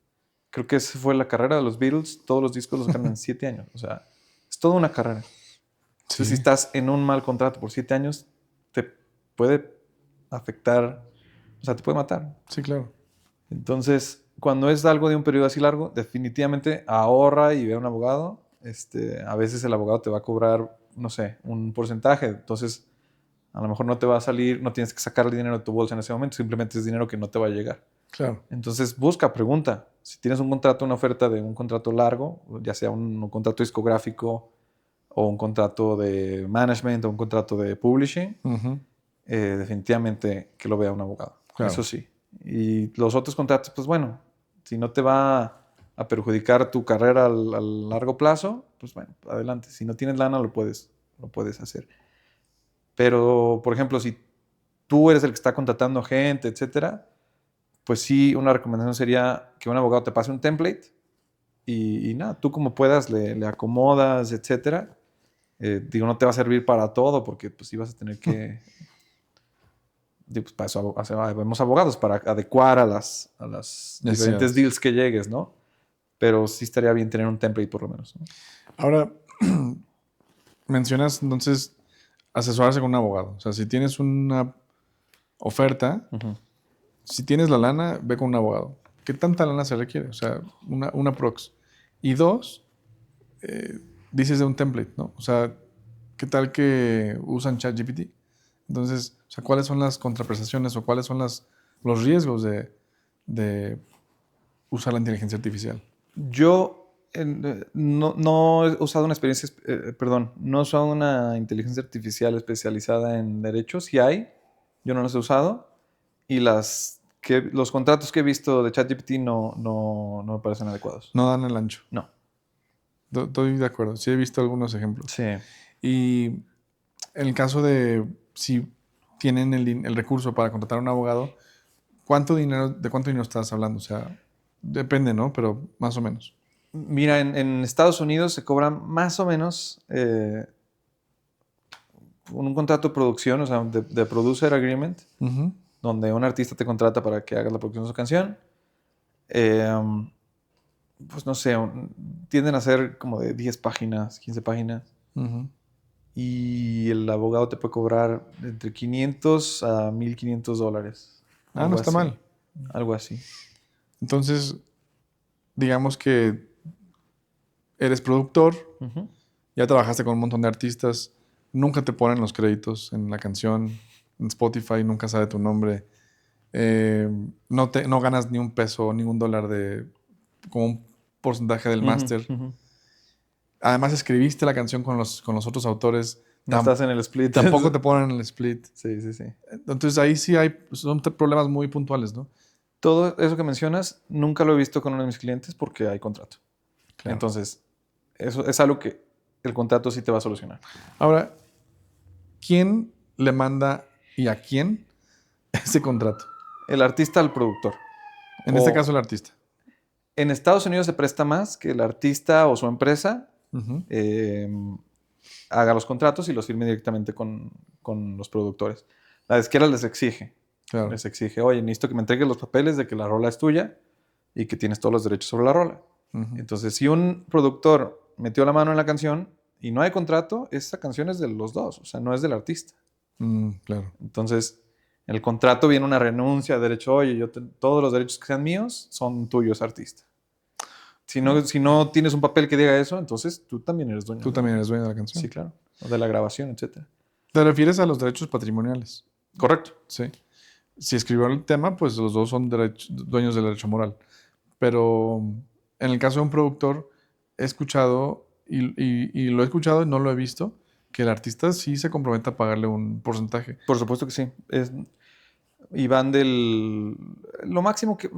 creo que esa fue la carrera de los Beatles, todos los discos los sacaron en 7 años, o sea, es toda una carrera. Entonces, si Sí, estás en un mal contrato por 7 años, te puede afectar, o sea, te puede matar. sí, claro. Entonces, cuando es algo de un periodo así largo, definitivamente ahorra y ve a un abogado. A veces el abogado te va a cobrar, no sé, un porcentaje. Entonces, a lo mejor no te va a salir, no tienes que sacar el dinero de tu bolsa en ese momento, simplemente es dinero que no te va a llegar. Claro. Entonces, busca, pregunta. Si tienes un contrato, una oferta de un contrato largo, ya sea un contrato discográfico o un contrato de management o un contrato de publishing, Ujú. definitivamente que lo vea un abogado. Claro. Eso sí. Y los otros contratos, pues bueno, si no te va a perjudicar tu carrera al largo plazo, pues bueno, adelante. Si no tienes lana, lo puedes hacer. Pero, por ejemplo, si tú eres el que está contratando gente, etcétera, pues sí, una recomendación sería que un abogado te pase un template y nada, tú como puedas le acomodas, etcétera. Digo, no te va a servir para todo porque pues sí vas a tener que, digo, pues para eso vemos abogados, para adecuar a las diferentes Necesidades. deals que llegues, ¿no? Pero sí estaría bien tener un template por lo menos, ¿no? Ahora, mencionas entonces asesorarse con un abogado. O sea, si tienes una oferta, Ujú. si tienes la lana, ve con un abogado. ¿Qué tanta lana se requiere? O sea, una prox. Y dos, eh, dices de un template, ¿no? O sea, ¿qué tal que usan ChatGPT? Entonces, o sea, ¿cuáles son las contraprestaciones o cuáles son los riesgos de usar la inteligencia artificial? Yo no he usado una experiencia, perdón, no he usado una inteligencia artificial especializada en derechos. Sí hay, yo no los he usado. Y los contratos que he visto de ChatGPT no me parecen adecuados. No dan el ancho. No. Estoy de acuerdo. Sí he visto algunos ejemplos. Sí. Y en el caso de si tienen el recurso para contratar a un abogado, ¿de cuánto dinero estás hablando? O sea, depende, ¿no? Pero más o menos. Mira, en Estados Unidos se cobran más o menos un contrato de producción, o sea, de producer agreement, Ujú. donde un artista te contrata para que hagas la producción de su canción. Eh, pues no sé, tienden a ser como de 10 páginas, 15 páginas. Ujú. Y el abogado te puede cobrar entre 500 a $1,500. Ah, no Algo está así. mal. Algo así. Entonces, digamos que eres productor, Ujú. ya trabajaste con un montón de artistas, nunca te ponen los créditos en la canción, en Spotify nunca sale tu nombre, no ganas ni un peso, ni un dólar como un porcentaje del Ujú, máster. ujú. Además, escribiste la canción con los otros autores, No estás en el split. tampoco te ponen el split. Sí, sí, sí. Entonces ahí sí son problemas muy puntuales, ¿no? Todo eso que mencionas, nunca lo he visto con uno de mis clientes porque hay contrato. Claro. Entonces, eso es algo que el contrato sí te va a solucionar. Ahora, ¿quién le manda y a quién ese contrato? El artista al productor. En este O caso, el artista. en Estados Unidos se presta más que el artista o su empresa Ujú. eh, haga los contratos y los firme directamente con los productores. La disquera les exige. Claro. Les exige, oye, necesito que me entregues los papeles de que la rola es tuya y que tienes todos los derechos sobre la rola. Ujú. Entonces, si un productor metió la mano en la canción y no hay contrato, esa canción es de los dos, o sea, no es del artista. Claro. Entonces, en el contrato viene una renuncia de derecho, oye, todos los derechos que sean míos son tuyos, artista. Si no tienes un papel que diga eso, entonces tú también eres dueño. Tú también eres dueño de la canción. Sí, claro. O de la grabación, etc. Te refieres a los derechos patrimoniales. Correcto. Sí. Si escribió el tema, pues los dos son dueños del derecho moral. Pero en el caso de un productor, he escuchado, y lo he escuchado y no lo he visto, que el artista sí se compromete a pagarle un porcentaje. Por supuesto que sí. Y van lo máximo que...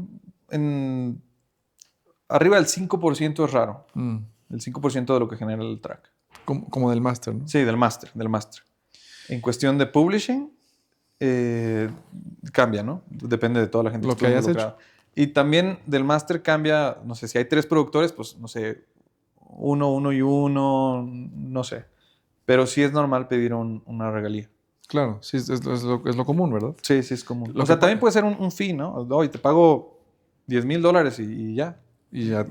Arriba del 5% es raro. El 5% de lo que genera el track. Como del máster, ¿no? Sí, del máster. En cuestión de publishing, cambia, ¿no? Depende de toda la gente Lo que hayas hecho. Y también del máster cambia, no sé, si hay 3 productores, pues, no sé, uno y uno, no sé. Pero sí es normal pedir una regalía. Claro, sí, es lo común, ¿verdad? Sí, sí es común. Lo O sea, que también puede ser un fee, ¿no? Oye, te pago $10,000 y ya. Y ya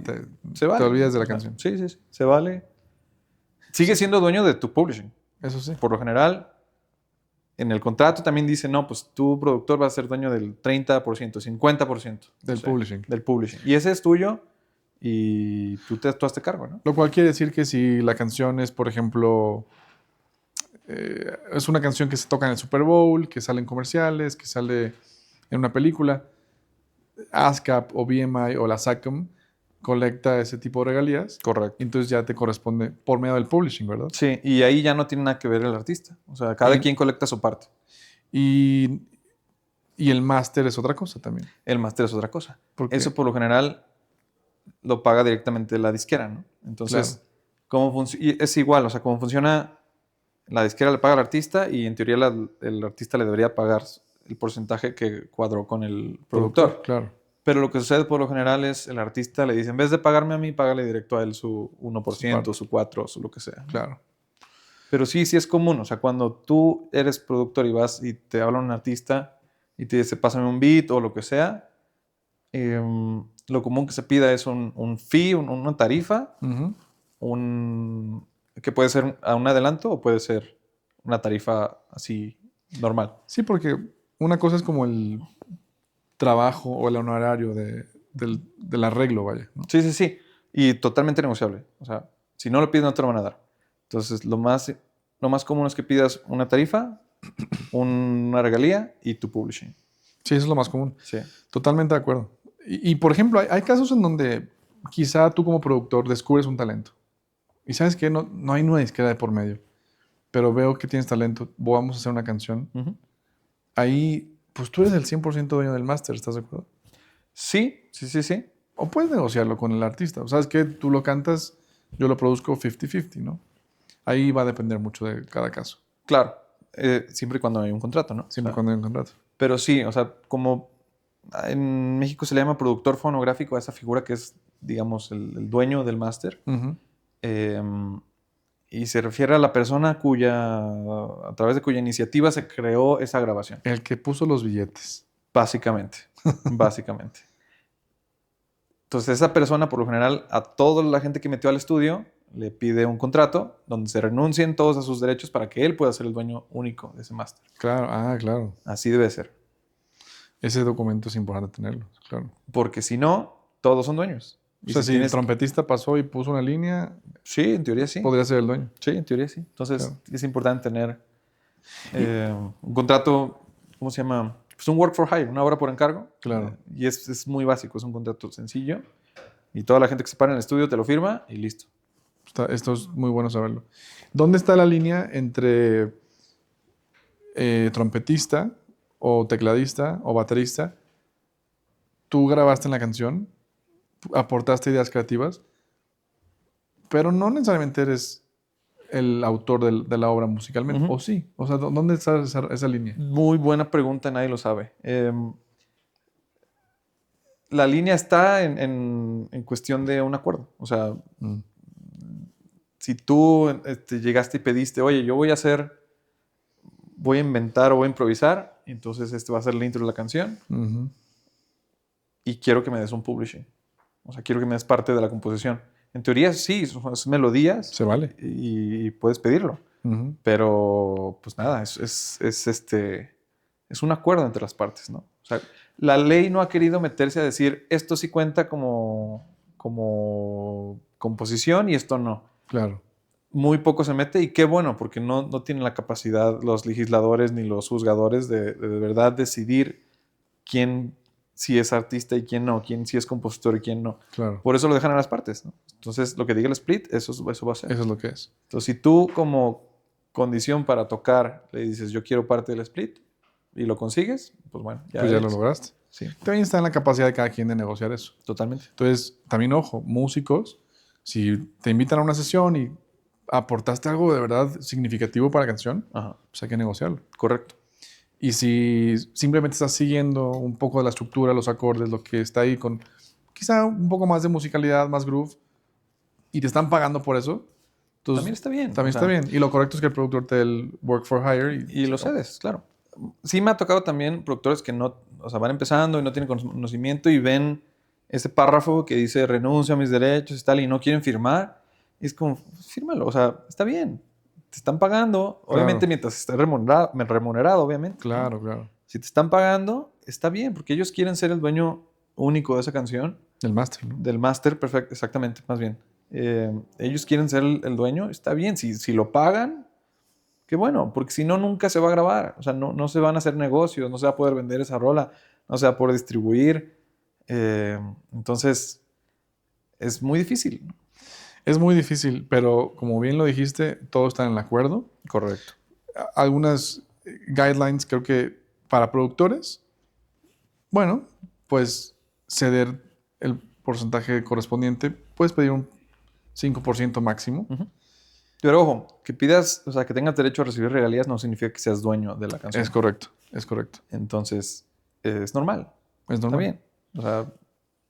Se vale. te olvidas de la O sea, canción. Sí, sí, sí. Se vale. Sigue siendo dueño de tu publishing. Eso sí. Por lo general, en el contrato también dice, no, pues tu productor va a ser dueño del 30%, 50%. Del publishing. Del publishing. Y ese es tuyo y tú hazte cargo, ¿no? Lo cual quiere decir que si la canción es, por ejemplo, es una canción que se toca en el Super Bowl, que sale en comerciales, que sale en una película, ASCAP o BMI o la SACM colecta ese tipo de regalías. Correcto. Entonces ya te corresponde por medio del publishing, ¿verdad? Sí, y ahí ya no tiene nada que ver el artista. O sea, cada quien colecta su parte. Y el máster es otra cosa también. El máster es otra cosa. ¿Por qué? Eso por lo general lo paga directamente la disquera, ¿no? Entonces, es igual, o sea, cómo funciona, la disquera le paga al artista y en teoría el artista le debería pagar el porcentaje que cuadró con el productor. Claro. Pero lo que sucede por lo general es el artista le dice, en vez de pagarme a mí, págale directo a él su 1%, su 4%, su lo que sea. Claro. Pero sí es común. O sea, cuando tú eres productor y vas y te habla un artista y te dice, pásame un beat o lo que sea, lo común que se pida es un fee, una tarifa, que puede ser a un adelanto o puede ser una tarifa así normal. Sí, porque una cosa es como el trabajo o el honorario del arreglo, vaya, ¿no? Sí, sí, sí. Y totalmente negociable. O sea, si no lo pides, no te lo van a dar. Entonces, lo más común es que pidas una tarifa, una regalía y tu publishing. Sí, eso es lo más común. Sí. Totalmente de acuerdo. Y por ejemplo, hay casos en donde quizá tú como productor descubres un talento. Y sabes que no hay una disquera de por medio. Pero veo que tienes talento. Vamos a hacer una canción. Ahí, pues tú eres el 100% dueño del máster, ¿estás de acuerdo? Sí, sí, sí, sí. O puedes negociarlo con el artista. O sabes que tú lo cantas, yo lo produzco 50-50, ¿no? Ahí va a depender mucho de cada caso. Claro. Siempre y cuando hay un contrato, ¿no? Siempre cuando hay un contrato. Pero sí, o sea, como en México se le llama productor fonográfico a esa figura que es, digamos, el dueño del máster. Y se refiere a la persona a través de cuya iniciativa se creó esa grabación. El que puso los billetes. Básicamente. Básicamente. Entonces, esa persona, por lo general, a toda la gente que metió al estudio, le pide un contrato donde se renuncien todos a sus derechos para que él pueda ser el dueño único de ese máster. Claro, claro. Así debe ser. Ese documento es importante tenerlo, claro. Porque si no, todos son dueños. O sea, si el trompetista pasó y puso una línea... Sí, en teoría sí. Podría ser el dueño. Sí, en teoría sí. Entonces, es importante tener un contrato, ¿cómo se llama? Pues un work for hire, una obra por encargo. Claro. Y es muy básico, es un contrato sencillo. Y toda la gente que se para en el estudio te lo firma y listo. Esto es muy bueno saberlo. ¿Dónde está la línea entre trompetista o tecladista o baterista? Tú grabaste en la canción, aportaste ideas creativas, pero no necesariamente eres el autor de la obra musicalmente. ¿O sí? O sea, ¿dónde está esa línea? Muy buena pregunta, nadie lo sabe. La línea está en cuestión de un acuerdo. O sea, si tú llegaste y pediste, oye, yo voy a hacer voy a inventar o voy a improvisar, entonces este va a ser el intro de la canción Ujú. y quiero que me des un publishing. O sea, quiero que me des parte de la composición. En teoría sí, son melodías Se vale. y puedes pedirlo. Ujú. Pero, pues nada, es un acuerdo entre las partes, ¿no? O sea, la ley no ha querido meterse a decir esto sí cuenta como composición y esto no. Claro. Muy poco se mete y qué bueno, porque no tienen la capacidad los legisladores ni los juzgadores de verdad decidir quién sí es artista y quién no, quién sí es compositor y quién no. Claro. Por eso lo dejan a las partes, ¿no? Entonces, lo que diga el split, eso va a ser. Eso es lo que es. Entonces, si tú como condición para tocar le dices yo quiero parte del split y lo consigues, pues bueno, Pues ya lo eres. lograste. Sí, También está en la capacidad de cada quien de negociar eso. totalmente. Entonces, también ojo, músicos, si te invitan a una sesión y aportaste algo de verdad significativo para la canción, Ajá, pues hay que negociarlo. correcto. Y si simplemente estás siguiendo un poco de la estructura, los acordes, lo que está ahí con quizá un poco más de musicalidad, más groove, y te están pagando por eso, entonces También está bien. también o está sea, bien. Y lo correcto es que el productor te dé el work for hire. Y lo cedes, claro. Sí me ha tocado también productores que no, o sea, van empezando y no tienen conocimiento y ven ese párrafo que dice renuncio a mis derechos y tal y no quieren firmar. Y es como, fírmalo, o sea, está bien. Te están pagando, obviamente Claro. mientras estés remunerado, obviamente. ¿no? Claro, claro. Si te están pagando, está bien, porque ellos quieren ser el dueño único de esa canción, El máster, ¿no? del máster, perfecto, exactamente, más bien. Ellos quieren ser el dueño, está bien. Si lo pagan, qué bueno, porque si no, nunca se va a grabar. O sea, no se van a hacer negocios, no se va a poder vender esa rola, no se va a poder distribuir. Entonces, es muy difícil. Es muy difícil, pero como bien lo dijiste, todo está en el acuerdo. Correcto. Algunas guidelines, creo que para productores, bueno, pues ceder el porcentaje correspondiente, puedes pedir un 5% máximo. Ujú. Pero ojo, que pidas, o sea, que tengas derecho a recibir regalías no significa que seas dueño de la canción. Es correcto, es correcto. Entonces, es normal. Es Está normal. bien. O sea,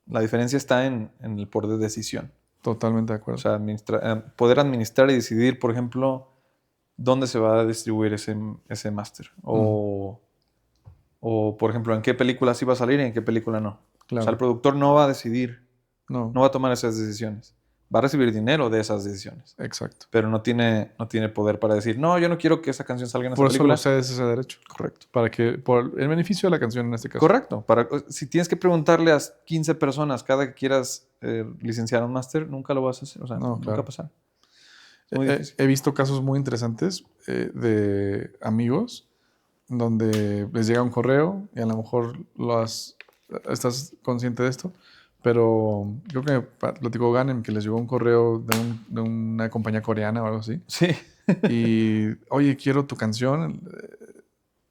la diferencia está en el poder de decisión. Totalmente de O acuerdo. sea, poder administrar y decidir, por ejemplo, dónde se va a distribuir ese máster. O, por ejemplo, en qué película sí va a salir y en qué película no. Claro. O sea, el productor no va a decidir, No, no va a tomar esas decisiones. Va a recibir dinero de esas decisiones. exacto. Pero no tiene poder para decir, no, yo no quiero que esa canción salga en esa Por eso película. lo cedes ese derecho. Correcto. Para que, por el beneficio de la canción en este caso. Correcto. Si tienes que preguntarle a 15 personas cada que quieras licenciar un máster, nunca lo vas a hacer. O sea, No, nunca claro. va a pasar. Es muy difícil. He visto casos muy interesantes de amigos donde les llega un correo y a lo mejor estás consciente de esto, pero creo que platicó Ganem que les llegó un correo de una compañía coreana o algo así. Sí. Y, oye, quiero tu canción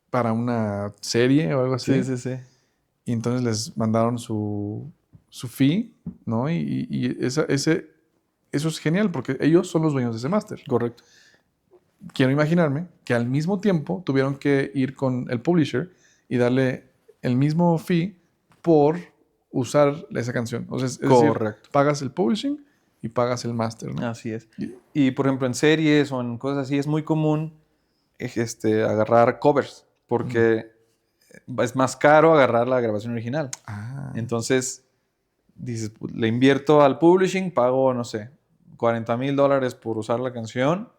para una serie o algo así. Sí, sí, sí. Y entonces les mandaron su fee, ¿no? Y eso es genial porque ellos son los dueños de ese máster. Correcto. Quiero imaginarme que al mismo tiempo tuvieron que ir con el publisher y darle el mismo fee por usar esa canción. O sea, es decir, Correcto. pagas el publishing y pagas el máster, ¿no? Así es. Y por ejemplo, en series o en cosas así, es muy común agarrar covers, porque es más caro agarrar la grabación original. Ah, Entonces, dices, le invierto al publishing, pago, no sé, $40,000 por usar la canción,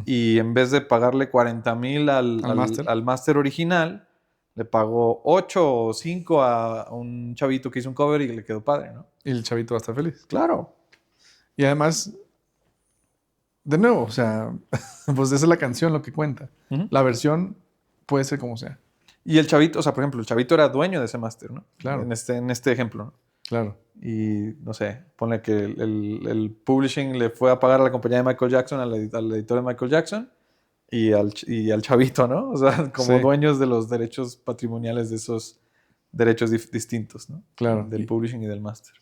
y en vez de pagarle 40,000 al máster original, le pago 8 o 5 a un chavito que hizo un cover y le quedó padre, ¿no? y el chavito va a estar feliz. Claro. Y además, de nuevo, o sea, pues esa es la canción lo que cuenta. Ujú. La versión puede ser como sea. Y el chavito, o sea, por ejemplo, el chavito era dueño de ese máster, ¿no? Claro. En este ejemplo, ¿no? Claro. Y, no sé, pone que el publishing le fue a pagar a la compañía de Michael Jackson, al editor de Michael Jackson, y al chavito, ¿no? O sea, como Sí. dueños de los derechos patrimoniales de esos derechos distintos, ¿no? Claro. Del publishing y del máster.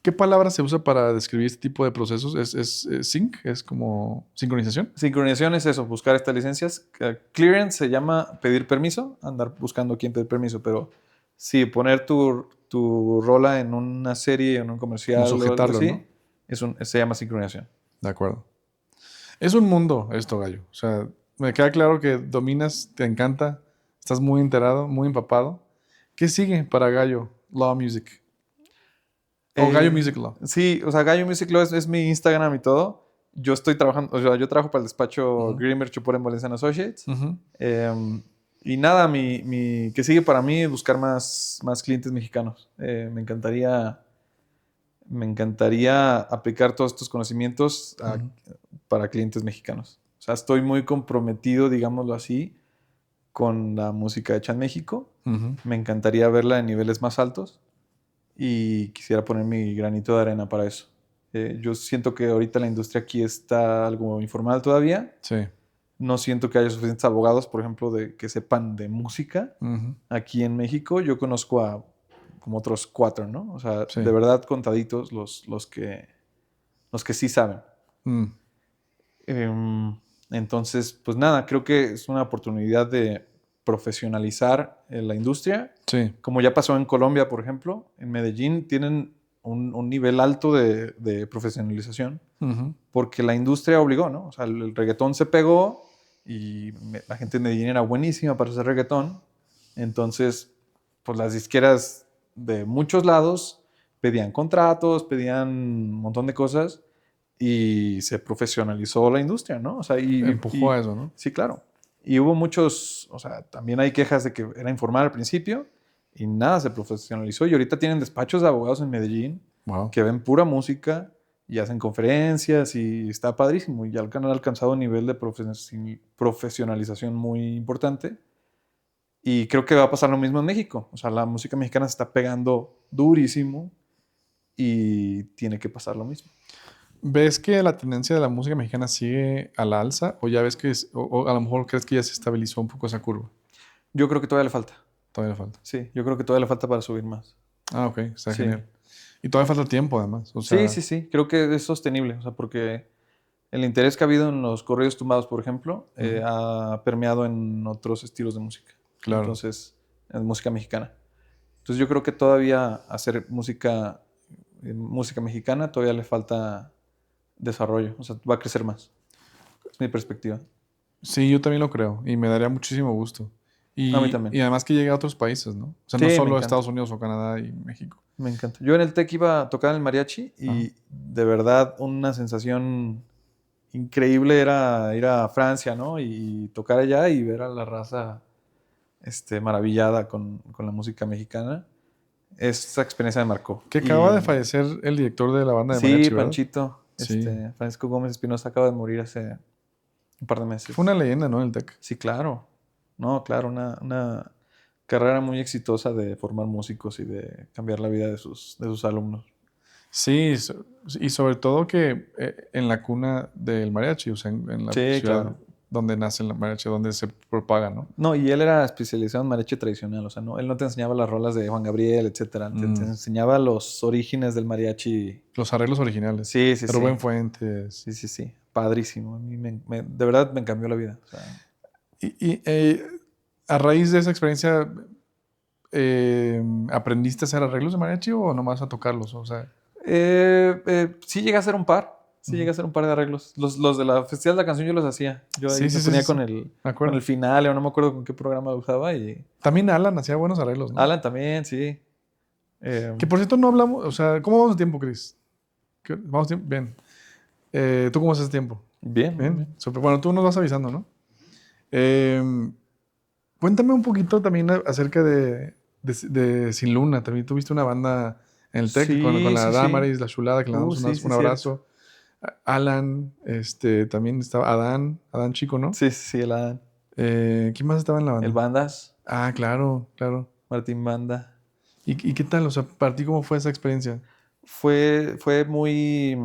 ¿Qué palabra se usa para describir este tipo de procesos? ¿Es sync? ¿Es como sincronización? Sincronización es eso, buscar estas licencias. Clearance se llama pedir permiso, andar buscando quién pedir permiso, pero sí, poner tu rola en una serie, en un comercial, Sujetarlo, o algo así, ¿no? se llama sincronización. De acuerdo. Es un mundo esto, Gallo. O sea, Me queda claro que dominas, te encanta, estás muy enterado, muy empapado. ¿Qué sigue para Gallo Law Music? O Gallo Music Law. Sí, o sea, Gallo Music Law es mi Instagram y todo. Yo estoy trabajando, o sea, yo trabajo para el despacho Grimmer Chupor en Valenciano Associates. Y nada, que sigue para mí es buscar más clientes mexicanos. Me encantaría aplicar todos estos conocimientos para clientes mexicanos. O sea, estoy muy comprometido, digámoslo así, con la música hecha en México. Me encantaría verla en niveles más altos y quisiera poner mi granito de arena para eso. Yo siento que ahorita la industria aquí está algo informal todavía. Sí. No siento que haya suficientes abogados, por ejemplo, que sepan de música. Aquí en México yo conozco a como otros 4, ¿no? O sea, Sí. de verdad contaditos los que sí saben. Entonces, pues nada, creo que es una oportunidad de profesionalizar la industria. Sí. Como ya pasó en Colombia, por ejemplo, en Medellín tienen un nivel alto de profesionalización porque la industria obligó, ¿no? O sea, el reggaetón se pegó y la gente de Medellín era buenísima para hacer reggaetón. Entonces, pues las disqueras de muchos lados pedían contratos, pedían un montón de cosas y se profesionalizó la industria, ¿no? O sea, empujó a eso, ¿no? Sí, claro. Y hubo muchos, o sea, también hay quejas de que era informal al principio y nada, se profesionalizó. Y ahorita tienen despachos de abogados en Medellín que ven pura música y hacen conferencias y está padrísimo. Y ya han alcanzado un nivel de profesionalización muy importante. Y creo que va a pasar lo mismo en México. O sea, la música mexicana se está pegando durísimo y tiene que pasar lo mismo. ¿Ves que la tendencia de la música mexicana sigue a la alza? ¿O ya ves que o a lo mejor crees que ya se estabilizó un poco esa curva? Yo creo que todavía le falta. Todavía le falta. Sí, yo creo que todavía le falta para subir más. Ah, ok, está genial. Y todavía falta tiempo, además. O sea, sí. Creo que es sostenible. O sea, porque el interés que ha habido en los corridos tumbados, por ejemplo, ha permeado en otros estilos de música. Claro. Entonces, en música mexicana. Entonces, yo creo que todavía hacer música mexicana todavía le falta desarrollo. O sea, va a crecer más. Es mi perspectiva. Sí, yo también lo creo. Y me daría muchísimo gusto. A mí también. Y además que llegue a otros países, ¿no? O sea, Sí, no solo a Estados Unidos o Canadá y México. Me encanta. Yo en el TEC iba a tocar en el mariachi y de verdad una sensación increíble era ir a Francia, ¿no? Y tocar allá y ver a la raza maravillada con la música mexicana. Esa experiencia me marcó. Que acaba de fallecer el director de la banda de mariachi, ¿verdad? Panchito. Sí. Francisco Gómez Espinosa acaba de morir hace un par de meses. Fue una leyenda, ¿no? El TEC. Sí, claro. No, claro, una carrera muy exitosa de formar músicos y de cambiar la vida de sus alumnos. Sí, y sobre todo que en la cuna del mariachi, o sea, en la ciudad donde nace el mariachi, donde se propaga, ¿no? No, y él era especializado en mariachi tradicional, o sea, él no te enseñaba las rolas de Juan Gabriel, etcétera, te enseñaba los orígenes del mariachi. Los arreglos originales. Sí. Rubén Fuentes. Sí. Padrísimo. A mí de verdad me cambió la vida. O sea. Y a raíz de esa experiencia, ¿aprendiste a hacer arreglos de mariachi o nomás a tocarlos? O sea... sí llegué a hacer un par. Sí llegué a hacer un par de arreglos. Los de la Festival de la Canción yo los hacía. Yo ahí me ponía con el final, o no me acuerdo con qué programa lo usaba. También Alan hacía buenos arreglos, ¿no? Alan también, sí. Que por cierto no hablamos, o sea, ¿cómo vamos de tiempo, Chris? ¿Vamos de tiempo? Bien. ¿Tú cómo haces tiempo? Bien. Bueno, tú nos vas avisando, ¿no? Cuéntame un poquito también acerca de Sin Luna. También tuviste una banda en el TEC con la Damaris, la Chulada, que le damos un abrazo. Cierto. Alan, también estaba Adán Chico, ¿no? Sí, el Adán. ¿Quién más estaba en la banda? El Bandas. Ah, claro. Martín Banda. ¿Y qué tal? O sea, ¿para ti cómo fue esa experiencia? Fue muy,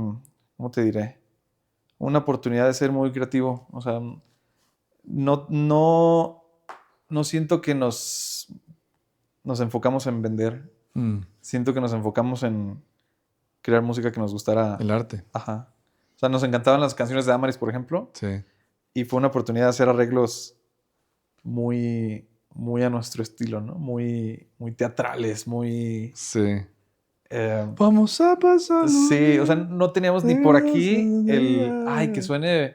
¿cómo te diré? Una oportunidad de ser muy creativo. O sea, no siento que nos enfocamos en vender. Siento que nos enfocamos en crear música que nos gustara. El arte. Ajá. O sea, nos encantaban las canciones de Damaris, por ejemplo. Sí. Y fue una oportunidad de hacer arreglos muy a nuestro estilo, ¿no? Muy teatrales, muy... Sí. Vamos a pasar. Sí, o sea, no teníamos ni por aquí el... Ay, que suene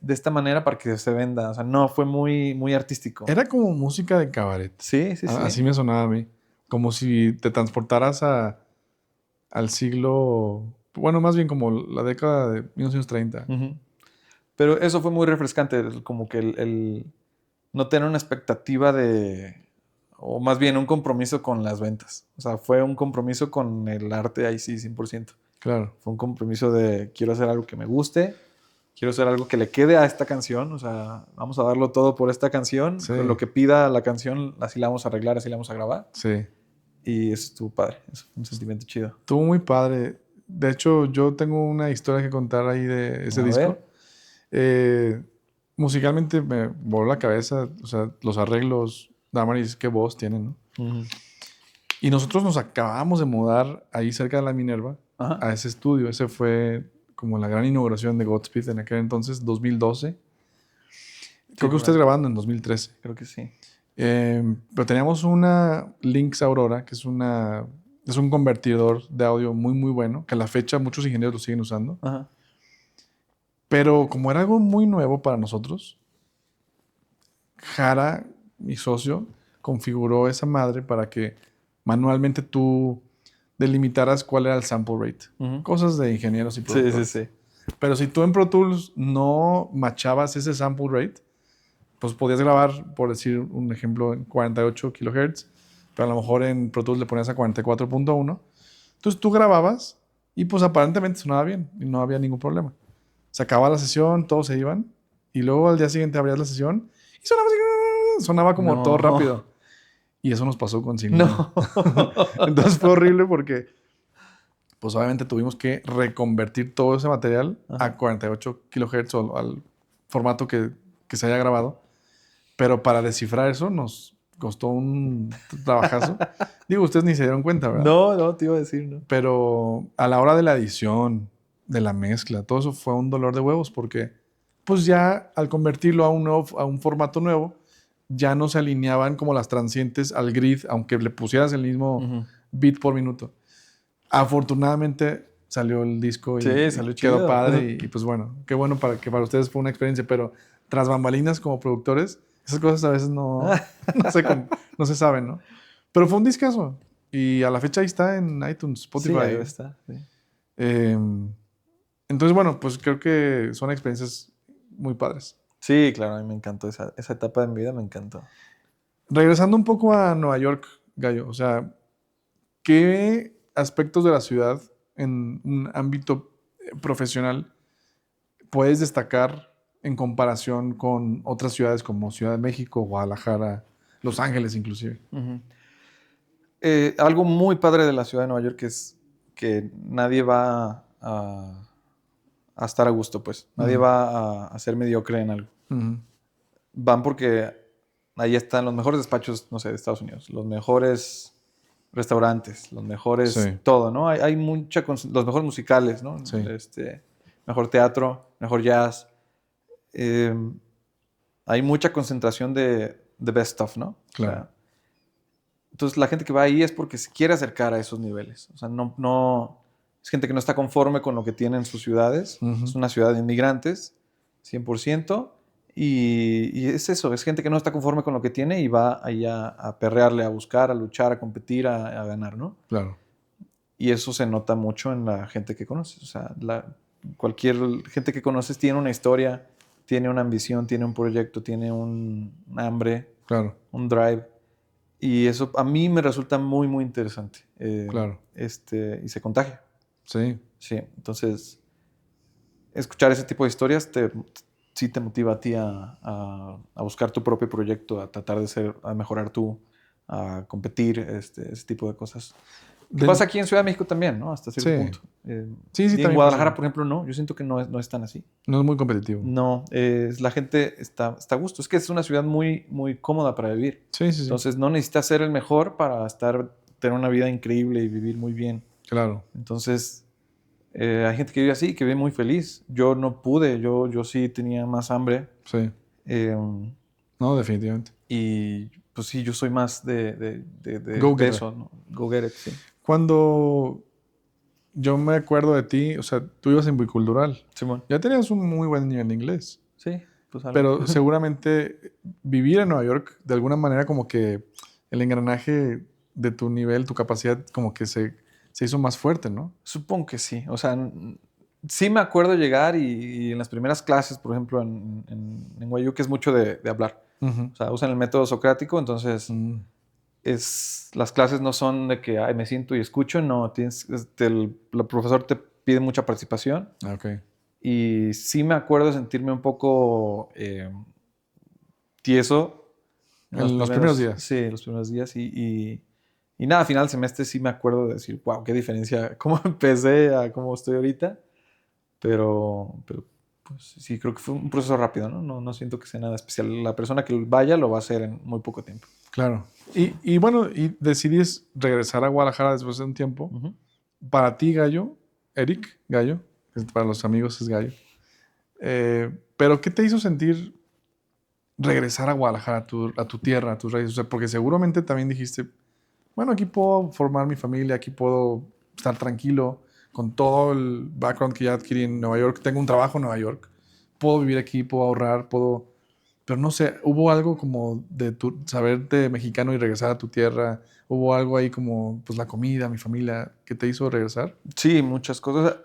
de esta manera para que se venda. O sea, no, fue muy, muy artístico. Era como música de cabaret. Sí, sí, sí. Así me sonaba a mí. Como si te transportaras al siglo... Bueno, más bien como la década de 1930. Ujú. Pero eso fue muy refrescante, como que el no tener una expectativa o más bien un compromiso con las ventas. O sea, fue un compromiso con el arte ahí sí, 100%. Claro. Fue un compromiso de quiero hacer algo que me guste, quiero hacer algo que le quede a esta canción, o sea, vamos a darlo todo por esta canción, Sí. con lo que pida la canción, así la vamos a arreglar, así la vamos a grabar. Sí. Y eso estuvo padre, eso fue un sentimiento chido. Estuvo muy padre. De hecho, yo tengo una historia que contar ahí de ese A disco. ver. Musicalmente me voló la cabeza, o sea, los arreglos, Damaris, qué voz tienen, ¿no? Ujú. Y nosotros nos acabamos de mudar ahí cerca de la Minerva Ajá. a ese estudio. Ese fue como la gran inauguración de Godspeed en aquel entonces, 2012. Creo que por usted ahí. grabando en 2013. Creo que sí. Pero teníamos una Lynx Aurora, que es un convertidor de audio muy, muy bueno, que a la fecha muchos ingenieros lo siguen usando. Ajá. Pero como era algo muy nuevo para nosotros, Jara, mi socio, configuró esa madre para que manualmente tú delimitaras cuál era el sample rate. Ujú. Cosas de ingenieros y Sí, productores. sí, sí. Pero si tú en Pro Tools no machabas ese sample rate, pues podías grabar, por decir un ejemplo, en 48 kilohertz, pero a lo mejor en Pro Tools le ponías a 44.1. Entonces tú grababas y pues aparentemente sonaba bien y no había ningún problema. Se acababa la sesión, todos se iban y luego al día siguiente abrías la sesión y sonaba como todo No. rápido. Y eso nos pasó con Sin No. Entonces fue horrible porque pues obviamente tuvimos que reconvertir todo ese material Ajá. a 48 kilohertz o al formato que se haya grabado. Pero para descifrar eso nos costó un trabajazo. Digo, ustedes ni se dieron cuenta, ¿verdad? No, te iba a decir, ¿no? Pero a la hora de la edición, de la mezcla, todo eso fue un dolor de huevos porque pues ya al convertirlo a un formato nuevo, ya no se alineaban como las transientes al grid, aunque le pusieras el mismo Ujú. beat por minuto. Afortunadamente salió el disco y, Sí, y salió quedó chido. padre y pues bueno, qué bueno que para ustedes fue una experiencia, pero tras bambalinas como productores, esas cosas a veces no se saben, ¿no? Pero fue un discazo y a la fecha ahí está en iTunes, Spotify. Sí, ahí está. Sí. Entonces, bueno, pues creo que son experiencias muy padres. Sí, claro, a mí me encantó esa etapa de mi vida, me encantó. Regresando un poco a Nueva York, Gallo, o sea, ¿qué aspectos de la ciudad en un ámbito profesional puedes destacar en comparación con otras ciudades como Ciudad de México, Guadalajara, Los Ángeles inclusive? Ujú. Algo muy padre de la ciudad de Nueva York es que nadie va a estar a gusto, pues. Nadie Ujú. va a ser mediocre en algo. Ujú. Van porque ahí están los mejores despachos, no sé, de Estados Unidos, los mejores restaurantes, los mejores Sí. todo, ¿no? Hay los mejores musicales, ¿no? Sí. Mejor teatro, mejor jazz. Eh, hay mucha concentración de best stuff, ¿no? Claro. O sea, entonces la gente que va ahí es porque se quiere acercar a esos niveles. O sea, no es gente que no está conforme con lo que tiene en sus ciudades. Ujú. Es una ciudad de inmigrantes, 100%. Y es eso, es gente que no está conforme con lo que tiene y va ahí a perrearle, a buscar, a luchar, a competir, a ganar, ¿no? Claro. Y eso se nota mucho en la gente que conoces. O sea, cualquier gente que conoces tiene una historia, tiene una ambición, tiene un proyecto, tiene un hambre, Claro. un drive. Y eso a mí me resulta muy, muy interesante. Claro. Y se contagia. Sí. Sí, entonces, escuchar ese tipo de historias sí te motiva a ti a buscar tu propio proyecto, a tratar a mejorar tú, a competir, ese tipo de cosas. ¿Qué pasa aquí en Ciudad de México también, ¿no? Hasta cierto Sí. punto. Sí, Y en también Guadalajara, pasa. por ejemplo, no. Yo siento que no es tan así. No es muy competitivo. No, la gente está a gusto. Es que es una ciudad muy, muy cómoda para vivir. Sí, sí, sí. Entonces no necesitas ser el mejor para tener una vida increíble y vivir muy bien. Claro. Entonces hay gente que vive así, que vive muy feliz. Yo no pude, yo sí tenía más hambre. Sí. Eh, No, definitivamente. y pues sí, yo soy más de Go getter. eso, ¿no? Go get it, sí. Cuando yo me acuerdo de ti, o sea, tú ibas en bicultural. Simón. Ya tenías un muy buen nivel de inglés. Sí, pues algo. Pero seguramente vivir en Nueva York, de alguna manera como que el engranaje de tu nivel, tu capacidad, como que se hizo más fuerte, ¿no? Supongo que sí. O sea, sí me acuerdo llegar y en las primeras clases, por ejemplo, en NYU, que es mucho de hablar. Ujú. O sea, usan el método socrático, entonces Mm, las clases no son de que "Ay, me siento y escucho", no, el profesor te pide mucha participación. ok. Y sí me acuerdo de sentirme un poco tieso en En los primeros días. sí, los primeros días. Y nada, a final del semestre sí me acuerdo de decir, wow, qué diferencia, cómo empecé a cómo estoy ahorita. Pero pues sí, creo que fue un proceso rápido, ¿no? No siento que sea nada especial. La persona que vaya lo va a hacer en muy poco tiempo. Claro. Y bueno, y decidís regresar a Guadalajara después de un tiempo. Ujú. Para ti, Gallo, Eric Gallo, que para los amigos es Gallo. Pero ¿qué te hizo sentir regresar a Guadalajara, a tu tierra, a tus raíces? O sea, porque seguramente también dijiste, bueno, aquí puedo formar mi familia, aquí puedo estar tranquilo con todo el background que ya adquirí en Nueva York. Tengo un trabajo en Nueva York. Puedo vivir aquí, puedo ahorrar, puedo... Pero no sé, ¿hubo algo como de tu saberte mexicano y regresar a tu tierra? ¿Hubo algo ahí como, pues, la comida, mi familia, que te hizo regresar? Sí, muchas cosas.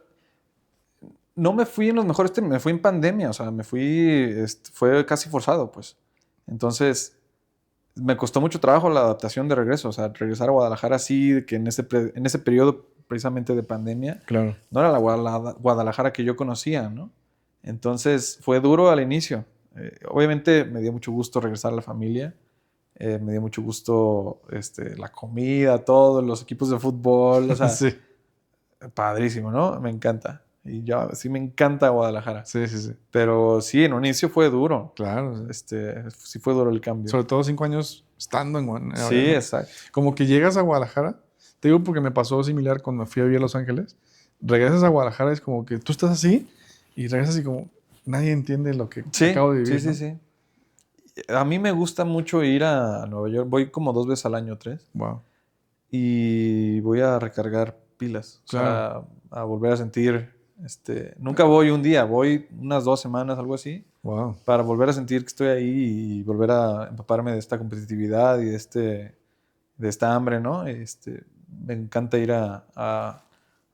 No me fui en los mejores términos, me fui en pandemia, o sea, me fui, fue casi forzado, pues. Entonces, me costó mucho trabajo la adaptación de regreso, o sea, regresar a Guadalajara así, que en ese periodo precisamente de pandemia, Claro. no era la Guadalajara que yo conocía, ¿no? Entonces, fue duro al inicio. Obviamente me dio mucho gusto regresar a la familia, me dio mucho gusto la comida, todos los equipos de fútbol, o sea, Sí, padrísimo, ¿no? Me encanta. Y yo sí me encanta Guadalajara. sí, sí, sí. Pero sí, en un inicio fue duro. Claro. Sí. Sí fue duro el cambio. Sobre todo 5 años estando en Nueva York, Sí, ¿no? exacto. Como que llegas a Guadalajara, te digo porque me pasó similar cuando fui a vivir a Los Ángeles. Regresas a Guadalajara, es como que tú estás así y regresas y como nadie entiende lo que Sí, acabo de sí, vivir, sí, ¿no? sí. A mí me gusta mucho ir a Nueva York. Voy como 2 veces al año, 3. Wow. Y voy a recargar pilas. O Claro. sea, a volver a sentir. Nunca voy un día, voy unas 2 semanas, algo así. Wow. Para volver a sentir que estoy ahí y volver a empaparme de esta competitividad y de esta hambre, ¿no? Me encanta ir a